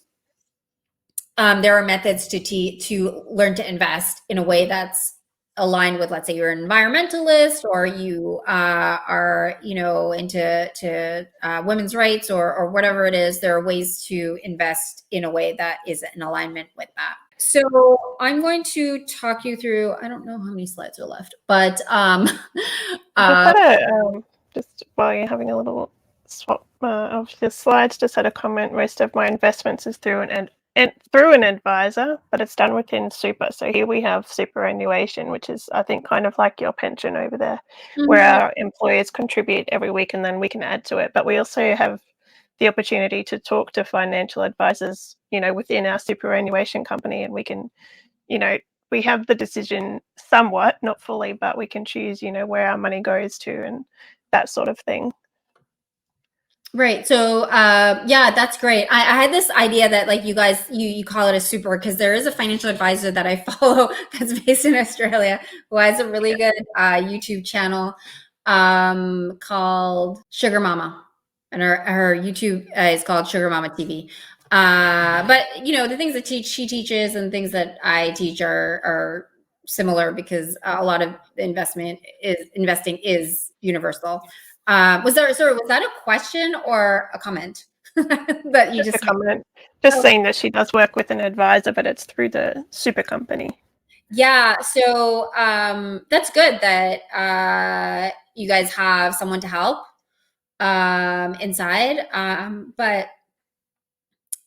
B: there are methods to learn to invest in a way that's aligned with, let's say, you're an environmentalist, or you are, into women's rights, or whatever it is. There are ways to invest in a way that is in alignment with that. So I'm going to talk you through, I don't know how many slides are left, but
A: just while you're having a little swap of the slides, just had a comment. Most of my investments is through an And through an advisor, but it's done within super. So here we have superannuation, which is, I think, kind of like your pension over there, where
B: Mhm.
A: our employers contribute every week and then we can add to it. But we also have the opportunity to talk to financial advisors, within our superannuation company, and we can, you know, we have the decision somewhat, not fully, but we can choose, where our money goes to and that sort of thing.
B: Right. So, yeah, that's great. I had this idea that like you guys, you call it a super because there is a financial advisor that I follow that's based in Australia who has a really good YouTube channel called Sugar Mama, and her YouTube is called Sugar Mama TV. But the things that she teaches and things that I teach are similar because a lot of investing is universal. Was that a question or a comment that you
A: Just a
B: just made?
A: comment, just
B: Okay.
A: saying that she does work with an advisor, but it's through the super company.
B: Yeah, so that's good that you guys have someone to help inside. But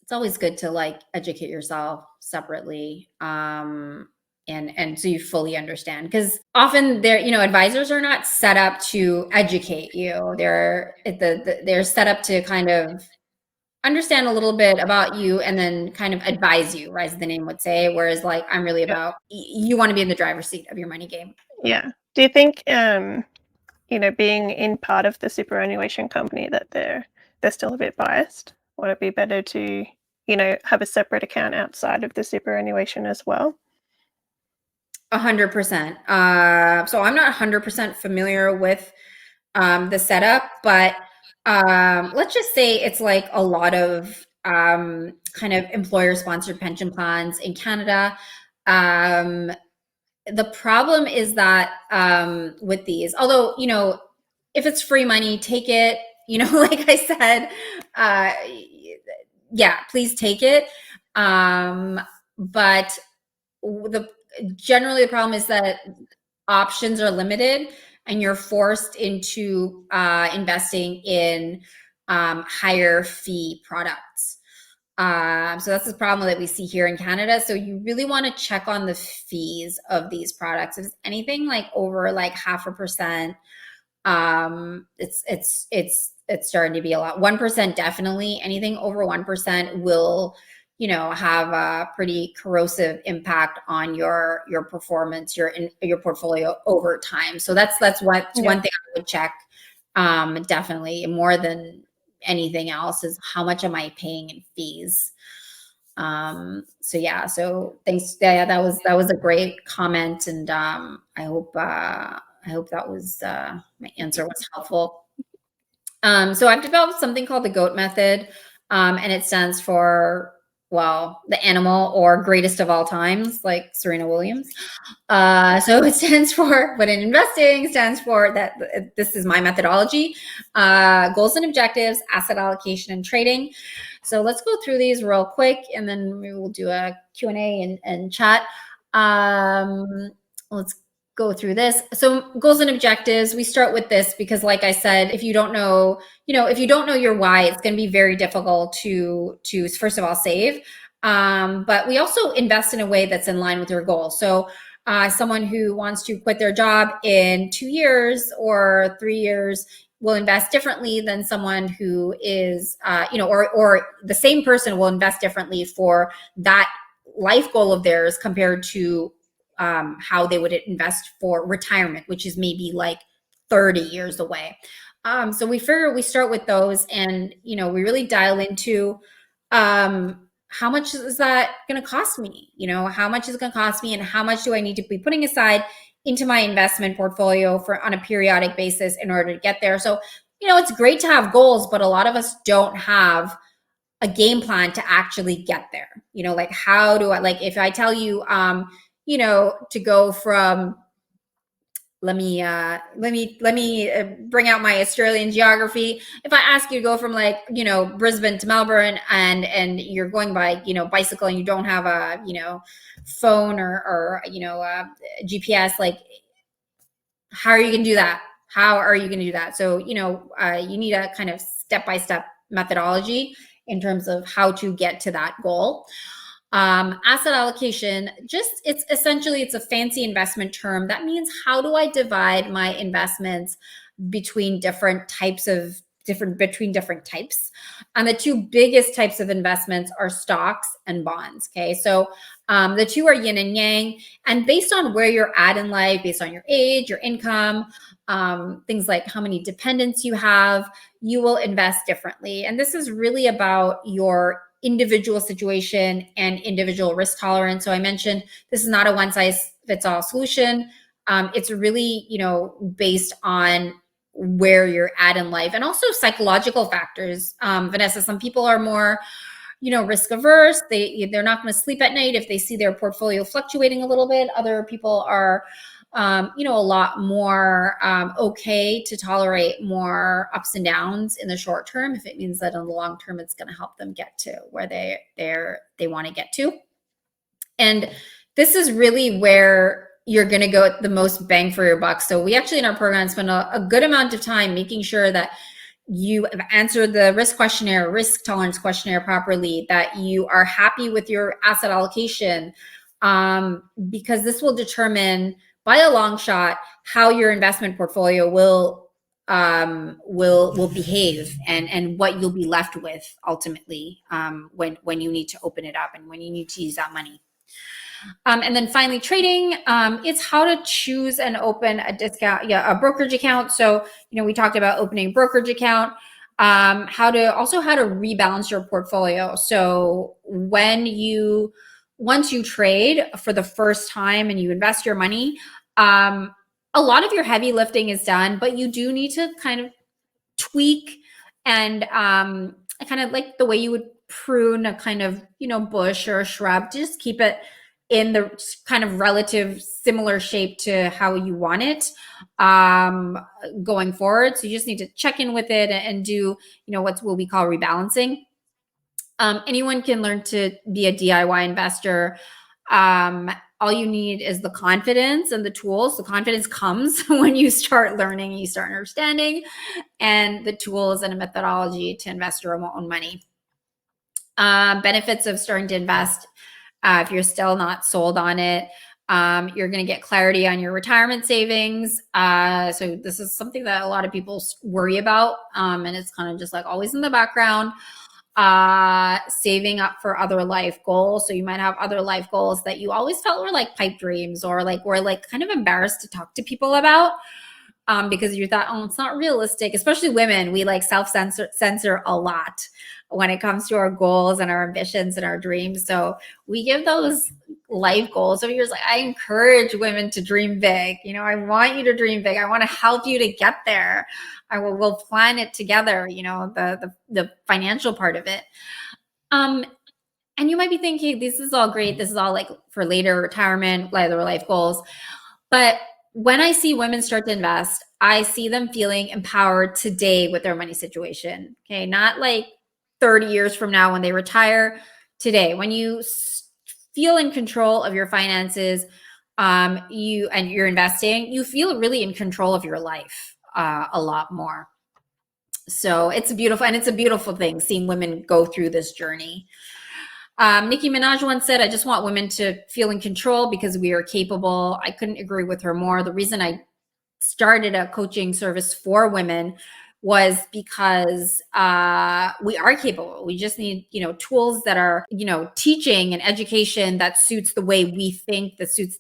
B: it's always good to like educate yourself separately. And so you fully understand because often advisors are not set up to educate you. They're set up to kind of understand a little bit about you and then kind of advise you, right, as the name would say. Whereas like I'm really
A: Yeah.
B: about you want to be in the driver's seat of your money game.
A: Yeah. Do you think, being in part of the superannuation company, that they're still a bit biased? Would it be better to, have a separate account outside of the superannuation as well?
B: 100%. So I'm not 100% familiar with the setup, but let's just say it's like a lot of kind of employer sponsored pension plans in Canada. Um, the problem is that with these, although, if it's free money, take it, like I said, uh, yeah, please take it. But the generally the problem is that options are limited and you're forced into investing in higher fee products. So that's the problem that we see here in Canada. So you really want to check on the fees of these products. If it's anything like over like 0.5%, it's starting to be a lot. 1% definitely. Anything over 1% will, have a pretty corrosive impact on your performance, your portfolio over time. So that's
A: Yeah.
B: one thing I would check. Definitely more than anything else is how much am I paying in fees. So yeah, so thanks. Yeah, that was a great comment, and I hope that was my answer was helpful. So I've developed something called the GOAT method, and it stands for, well, the animal or greatest of all times, like Serena Williams. So it stands for, but in investing stands for that. This is my methodology: goals and objectives, asset allocation, and trading. So let's go through these real quick, and then maybe we'll do a Q&A and chat. Let's go through this. So goals and objectives, we start with this because like I said, if you don't know, if you don't know your why, it's going to be very difficult to first of all save. But we also invest in a way that's in line with your goal. So someone who wants to quit their job in 2 years or 3 years will invest differently than someone who is, or the same person will invest differently for that life goal of theirs compared to how they would invest for retirement, which is maybe like 30 years away. So we figure we start with those, and we really dial into how much is that going to cost me? How much is it going to cost me, and how much do I need to be putting aside into my investment portfolio on a periodic basis in order to get there? So it's great to have goals, but a lot of us don't have a game plan to actually get there. Like how do I, like if I tell you to go from, let me bring out my Australian geography. If I ask you to go from like Brisbane to Melbourne, and you're going by bicycle, and you don't have a phone or GPS, like how are you going to do that? How are you going to do that? So you need a kind of step by step methodology. in terms of how to get to that goal. Asset allocation, it's essentially, it's a fancy investment term. That means, how do I divide my investments between different types? And the two biggest types of investments are stocks and bonds. Okay. So the two are yin and yang, and based on where you're at in life, based on your age, your income, things like how many dependents you have, you will invest differently. And this is really about your individual situation and individual risk tolerance. So I mentioned, this is not a one size fits all solution. It's really, based on where you're at in life, and also psychological factors. Vanessa, some people are more, risk averse. They're not going to sleep at night if they see their portfolio fluctuating a little bit. Other people are, a lot more okay to tolerate more ups and downs in the short term, if it means that in the long term it's going to help them get to where they want to get to. And this is really where you're going to go the most bang for your buck. So we actually in our program spend a good amount of time making sure that you have answered the risk tolerance questionnaire properly, that you are happy with your asset allocation, because this will determine by a long shot how your investment portfolio will behave, and what you'll be left with ultimately, when you need to open it up and when you need to use that money. And then finally, trading, it's how to choose and open a brokerage account. So, we talked about opening a brokerage account, how to rebalance your portfolio. So once you trade for the first time and you invest your money, a lot of your heavy lifting is done, but you do need to kind of tweak and kind of like the way you would prune a kind of, bush or a shrub, to just keep it in the kind of relative similar shape to how you want it going forward. So you just need to check in with it and do, what we call rebalancing. Anyone can learn to be a DIY investor. All you need is the confidence and the tools. The confidence comes when you start learning, you start understanding, and the tools and a methodology to invest your own money. Benefits of starting to invest. If you're still not sold on it, you're going to get clarity on your retirement savings. So this is something that a lot of people worry about, and it's kind of just like always in the background. Saving up for other life goals. So you might have other life goals that you always felt were like pipe dreams, or like were like kind of embarrassed to talk to people about, because you thought, oh, it's not realistic. Especially women, we like self-censor a lot when it comes to our goals and our ambitions and our dreams. So we give those life goals. So you're like, I encourage women to dream big. I want you to dream big. I want to help you to get there. We'll plan it together, the financial part of it. And you might be thinking, this is all great. This is all like for later retirement, later life goals. But when I see women start to invest, I see them feeling empowered today with their money situation. Okay. Not like 30 years from now when they retire. Today, when you feel in control of your finances, you're investing, you feel really in control of your life a lot more. So it's a beautiful thing seeing women go through this journey. Nicki Minaj once said, I just want women to feel in control because we are capable. I couldn't agree with her more. The reason I started a coaching service for women was because we are capable. We just need, tools that are, teaching and education that suits the way we think, that suits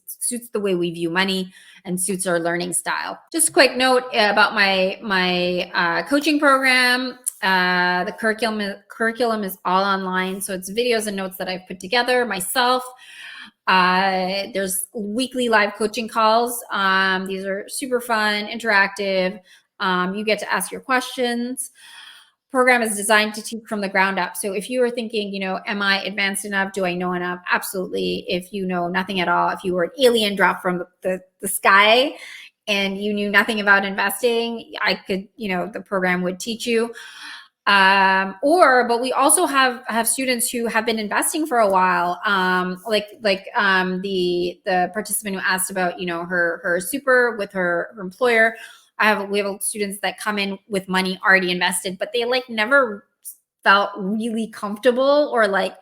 B: the way we view money, and suits our learning style. Just a quick note about my coaching program. The curriculum is all online. So it's videos and notes that I've put together myself. There's weekly live coaching calls. These are super fun, interactive. You get to ask your questions. Program is designed to teach from the ground up. So if you are thinking, am I advanced enough? Do I know enough? Absolutely. If you know nothing at all, if you were an alien dropped from the sky and you knew nothing about investing, the program would teach you. But we also have students who have been investing for a while. The participant who asked about, her super with her employer. We have students that come in with money already invested, but they never felt really comfortable or like,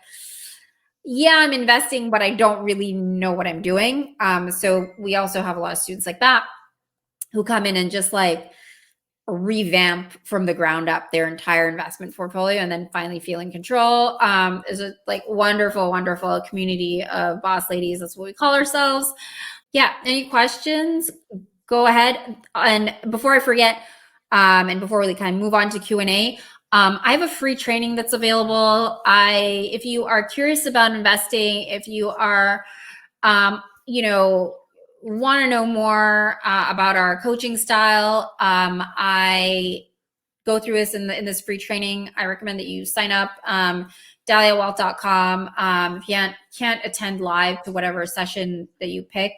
B: yeah, I'm investing, but I don't really know what I'm doing. So we also have a lot of students like that who come in and just like revamp from the ground up their entire investment portfolio and then finally feel in control. Is a like wonderful, wonderful community of boss ladies. That's what we call ourselves. Yeah. Any questions? Go ahead. And before I forget, and before we kind of move on to Q&A, I have a free training that's available. If you are curious about investing, if you are, want to know more about our coaching style, I go through this in this free training. I recommend that you sign up. DahliaWealth.com. If you can't attend live to whatever session that you pick,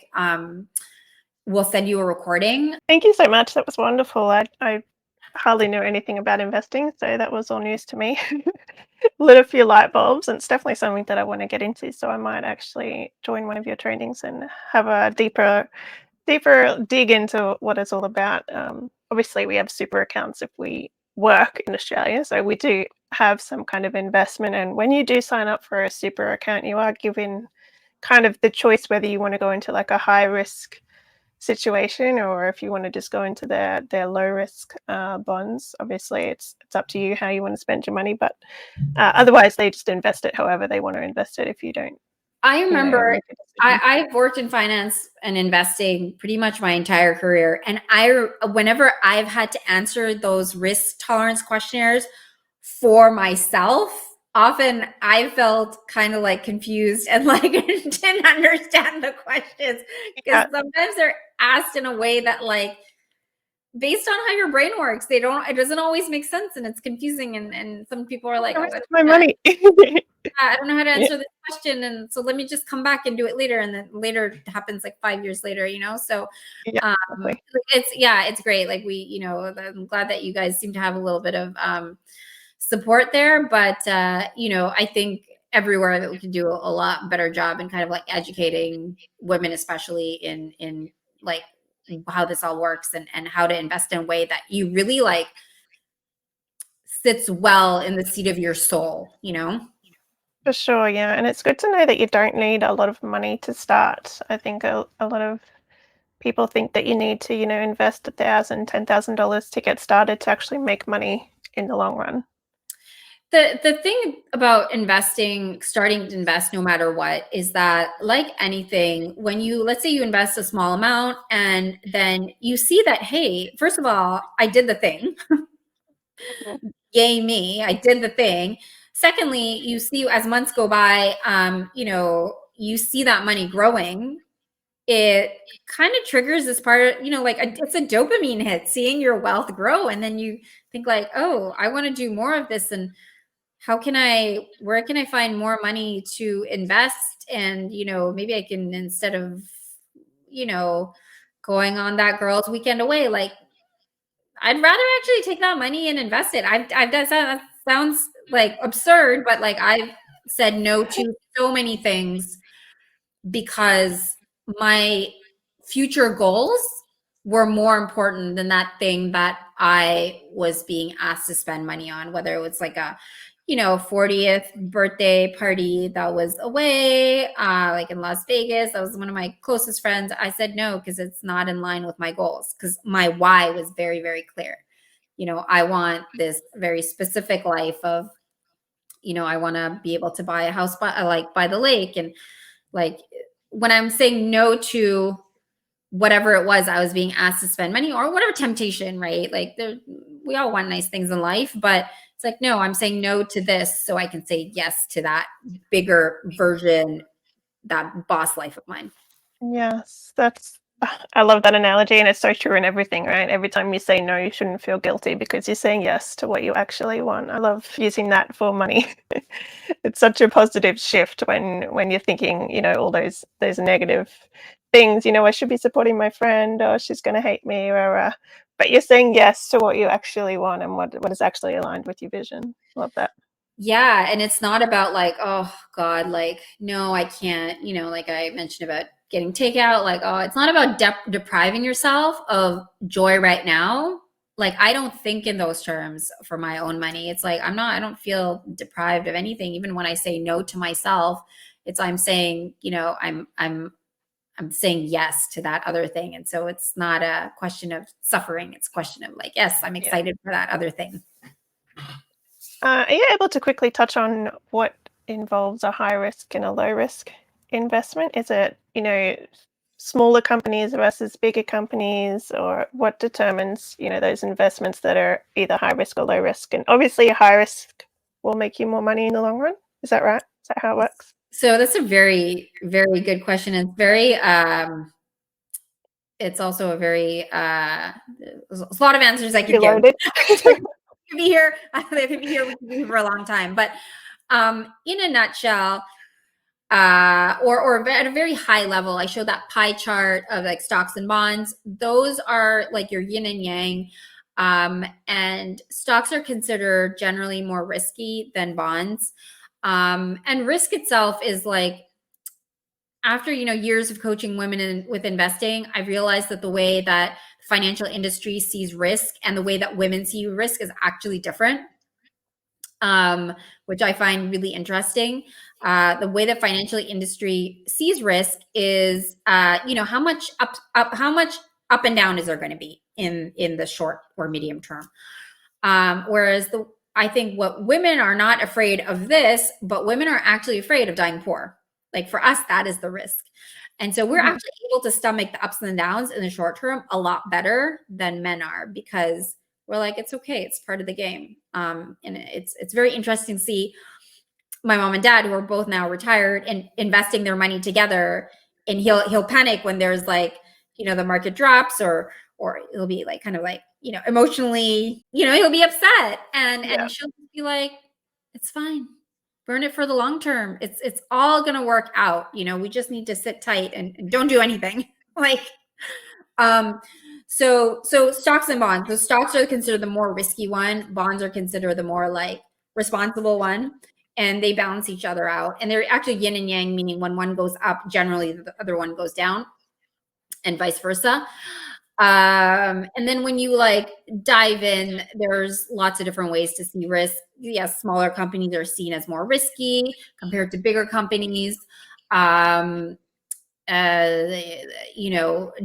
B: we'll send you a recording.
A: Thank you so much. That was wonderful. I hardly knew anything about investing, so that was all news to me. Lit a few light bulbs, and it's definitely something that I want to get into. So I might actually join one of your trainings and have a deeper dig into what it's all about. Obviously, we have super accounts if we work in Australia, so we do have some kind of investment. And when you do sign up for a super account, you are given kind of the choice whether you want to go into like a high risk situation or if you want to just go into their low risk bonds. Obviously, it's up to you how you want to spend your money, but otherwise they just invest it however they want to invest it if you don't,
B: I remember
A: make a decision.
B: I've worked in finance and investing pretty much my entire career. And whenever I've had to answer those risk tolerance questionnaires for myself, often I felt kind of like confused and like didn't understand the questions because
A: Yeah,
B: sometimes they're asked in a way that like, based on how your brain works, it doesn't always make sense and it's confusing. And some people are like,
A: the
B: oh,
A: rest of my money.
B: I don't know how to
A: Yeah,
B: answer this question. And so let me just come back and do it later. And then later happens like 5 years later, So
A: yeah,
B: um,
A: exactly.
B: it's great. Like I'm glad that you guys seem to have a little bit of support there. But, I think everywhere that we can do a lot better job in kind of like educating women, especially in like how this all works and how to invest in a way that you really like sits well in the seat of your soul.
A: For sure, yeah. And it's good to know that you don't need a lot of money to start. I think a lot of people think that you need to, invest $1,000, $10,000 to get started to actually make money in the long run.
B: The thing about investing, starting to invest no matter what, is that like anything, when let's say you invest a small amount and then you see that, hey, first of all, I did the thing.
A: Mhm.
B: Yay me, I did the thing. Secondly, you see as months go by, you see that money growing. It kind of triggers this part of, it's a dopamine hit, seeing your wealth grow. And then you think like, oh, I want to do more of this. And where can I find more money to invest? And, maybe I can, instead of, you know, going on that girl's weekend away, like I'd rather actually take that money and invest it. I've done that sounds like absurd, but like I've said no to so many things because my future goals were more important than that thing that I was being asked to spend money on, whether it was like a 40th birthday party that was away, like in Las Vegas. That was one of my closest friends. I said no because it's not in line with my goals, because my why was very, very clear. I want this very specific life of, I want to be able to buy a house by the lake. And like when I'm saying no to whatever it was I was being asked to spend money or whatever temptation, right? Like we all want nice things in life, but it's like, no, I'm saying no to this so I can say yes to that bigger version, that boss life of mine.
A: Yes, I love that analogy, and it's so true in everything, right? Every time you say no, you shouldn't feel guilty because you're saying yes to what you actually want. I love using that for money. It's such a positive shift when you're thinking, all those negative things. I should be supporting my friend, or she's going to hate me, or but you're saying yes to what you actually want and what is actually aligned with your vision. Love that.
B: Yeah. And it's not about like, oh God, like, no, I can't, like I mentioned about getting takeout. Like, oh, it's not about depriving yourself of joy right now. like I don't think in those terms for my own money. It's like I don't feel deprived of anything. Even when I say no to myself, it's I'm saying, I'm saying yes to that other thing. And so it's not a question of suffering. It's a question of like, yes, I'm
A: Yeah.
B: excited for that other thing.
A: Are you able to quickly touch on what involves a high risk and a low risk investment? Is it, smaller companies versus bigger companies, or what determines, those investments that are either high risk or low risk? And obviously, a high risk will make you more money in the long run. Is that right? Is that how it works?
B: So that's a very, very good question. It's very, it's also a very, there's a lot of answers I could give.
A: Reloaded.
B: Could be here. They could be here. We could be here for a long time. But in a nutshell, or at a very high level, I showed that pie chart of like stocks and bonds. Those are like your yin and yang. And stocks are considered generally more risky than bonds. And risk itself is like, after years of coaching women with investing, I realized that the way that the financial industry sees risk and the way that women see risk is actually different, which I find really interesting. The way that financial industry sees risk is, how much up and down is there going to be in the short or medium term. Whereas I think what women are not afraid of this, but women are actually afraid of dying poor. Like for us, that is the risk. And so we're actually able to stomach the ups and downs in the short term a lot better than men are, because we're like, it's okay. It's part of the game. And it's very interesting to see my mom and dad, who are both now retired, and investing their money together. And he'll panic when there's like, the market drops, or he'll be like, kind of like, emotionally, he'll be upset, and
A: Yeah.
B: she'll be like, it's fine. Burn it for the long term. It's all going to work out. We just need to sit tight and don't do anything. Like, so stocks and bonds. So stocks are considered the more risky one. Bonds are considered the more like responsible one, and they balance each other out. And they're actually yin and yang, meaning when one goes up, generally the other one goes down, and vice versa. And then when you like dive in, there's lots of different ways to see risk. Yes, smaller companies are seen as more risky compared to bigger companies.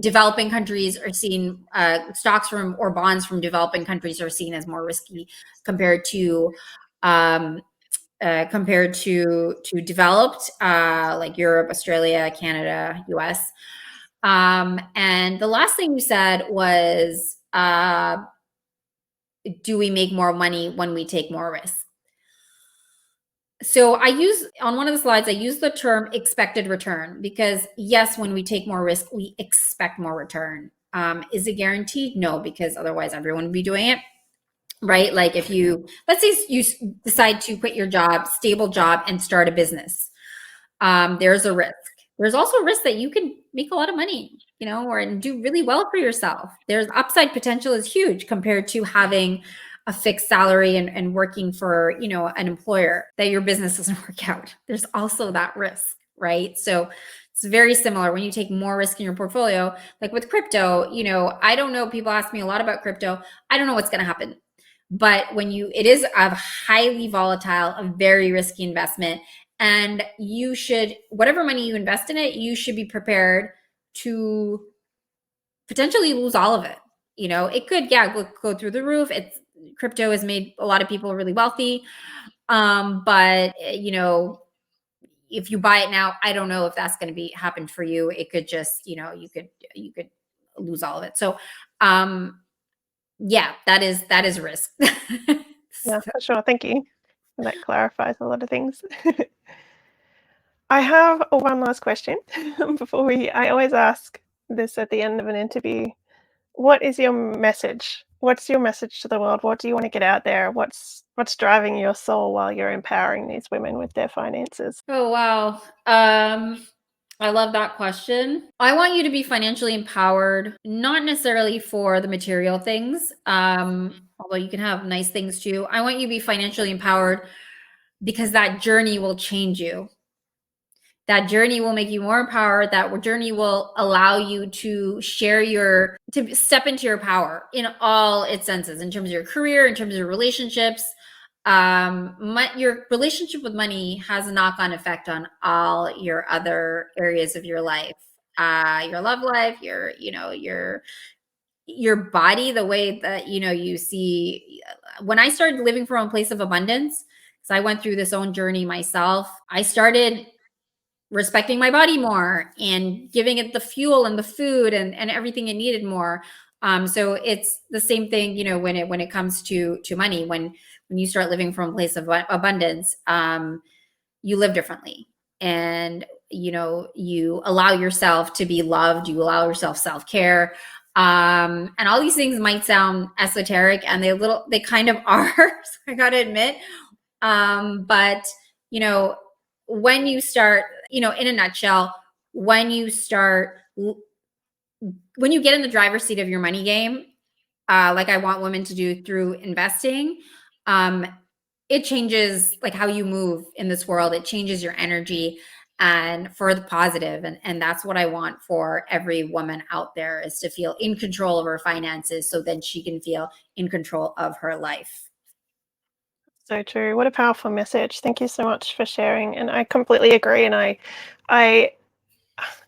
B: Developing countries are seen, stocks from or bonds from developing countries are seen as more risky compared to developed, like Europe, Australia, Canada, US. And the last thing you said was, do we make more money when we take more risk? So on one of the slides, I use the term expected return, because yes, when we take more risk, we expect more return. Is it guaranteed? No, because otherwise everyone would be doing it, right? Like if let's say you decide to quit your job, stable job, and start a business, there's a risk. There's also a risk that you can make a lot of money, and do really well for yourself. There's upside potential is huge compared to having a fixed salary and working for, an employer that your business doesn't work out. There's also that risk, right? So it's very similar when you take more risk in your portfolio. Like with crypto, I don't know. People ask me a lot about crypto. I don't know what's going to happen. But it is a highly volatile, a very risky investment. And whatever money you invest in it, you should be prepared to potentially lose all of it. It could, go through the roof. Crypto has made a lot of people really wealthy. But if you buy it now, I don't know if that's going to happen for you. It could just, you could lose all of it. So, yeah, that is risk.
A: Yeah, for sure. Thank you. That clarifies a lot of things. I have one last question before I always ask this at the end of an interview. What is your message? What's your message to the world? What do you want to get out there? What's driving your soul while you're empowering these women with their finances?
B: Oh, wow. I love that question. I want you to be financially empowered, not necessarily for the material things, although you can have nice things too. I want you to be financially empowered because that journey will change you. That journey will make you more empowered. That journey will allow you to to step into your power in all its senses, in terms of your career, in terms of your relationships. Your relationship with money has a knock-on effect on all your other areas of your life, your love life, your body, the way that, you see. When I started living from a place of abundance, because I went through this own journey myself, I started respecting my body more and giving it the fuel and the food and everything it needed more. So it's the same thing, when it comes to money. When you start living from a place of abundance, you live differently, and you allow yourself to be loved. You allow yourself self-care. And all these things might sound esoteric, and they kind of are. So I gotta admit. But when you start, in a nutshell, when you get in the driver's seat of your money game, like I want women to do through investing, it changes like how you move in this world. It changes your energy, and for the positive. And that's what I want for every woman out there, is to feel in control of her finances, so then she can feel in control of her life.
A: So true. What a powerful message. Thank you so much for sharing. And I completely agree. And I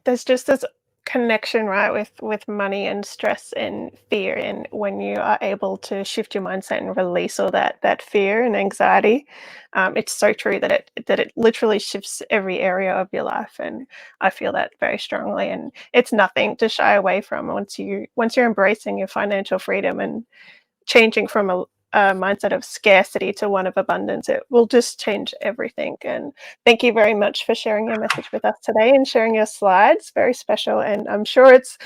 A: there's just this connection, right, with money and stress and fear. And when you are able to shift your mindset and release all that fear and anxiety, it's so true that it literally shifts every area of your life. And I feel that very strongly. And it's nothing to shy away from once you're embracing your financial freedom and changing from a mindset of scarcity to one of abundance. It will just change everything. And thank you very much for sharing your message with us today and sharing your slides. Very special. And I'm sure it's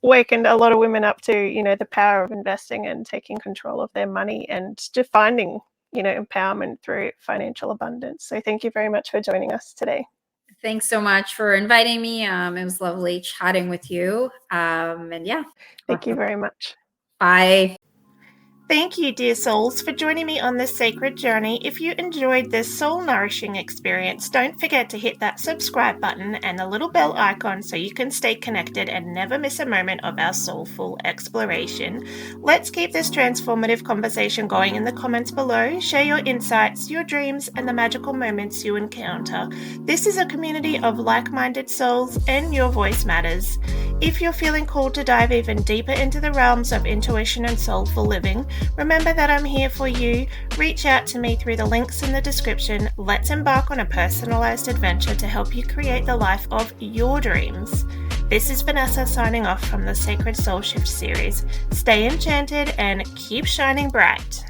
A: wakened a lot of women up to, the power of investing and taking control of their money and defining, empowerment through financial abundance. So thank you very much for joining us today.
B: Thanks so much for inviting me. It was lovely chatting with you. And yeah.
A: Thank you very much.
B: Bye.
A: Thank you, dear souls, for joining me on this sacred journey. If you enjoyed this soul-nourishing experience, don't forget to hit that subscribe button and the little bell icon so you can stay connected and never miss a moment of our soulful exploration. Let's keep this transformative conversation going in the comments below. Share your insights, your dreams, and the magical moments you encounter. This is a community of like-minded souls, and your voice matters. If you're feeling called to dive even deeper into the realms of intuition and soulful living, remember that I'm here for you. Reach out to me through the links in the description. Let's embark on a personalized adventure to help you create the life of your dreams. This is Vanessa signing off from the Sacred Soul Shift series. Stay enchanted and keep shining bright.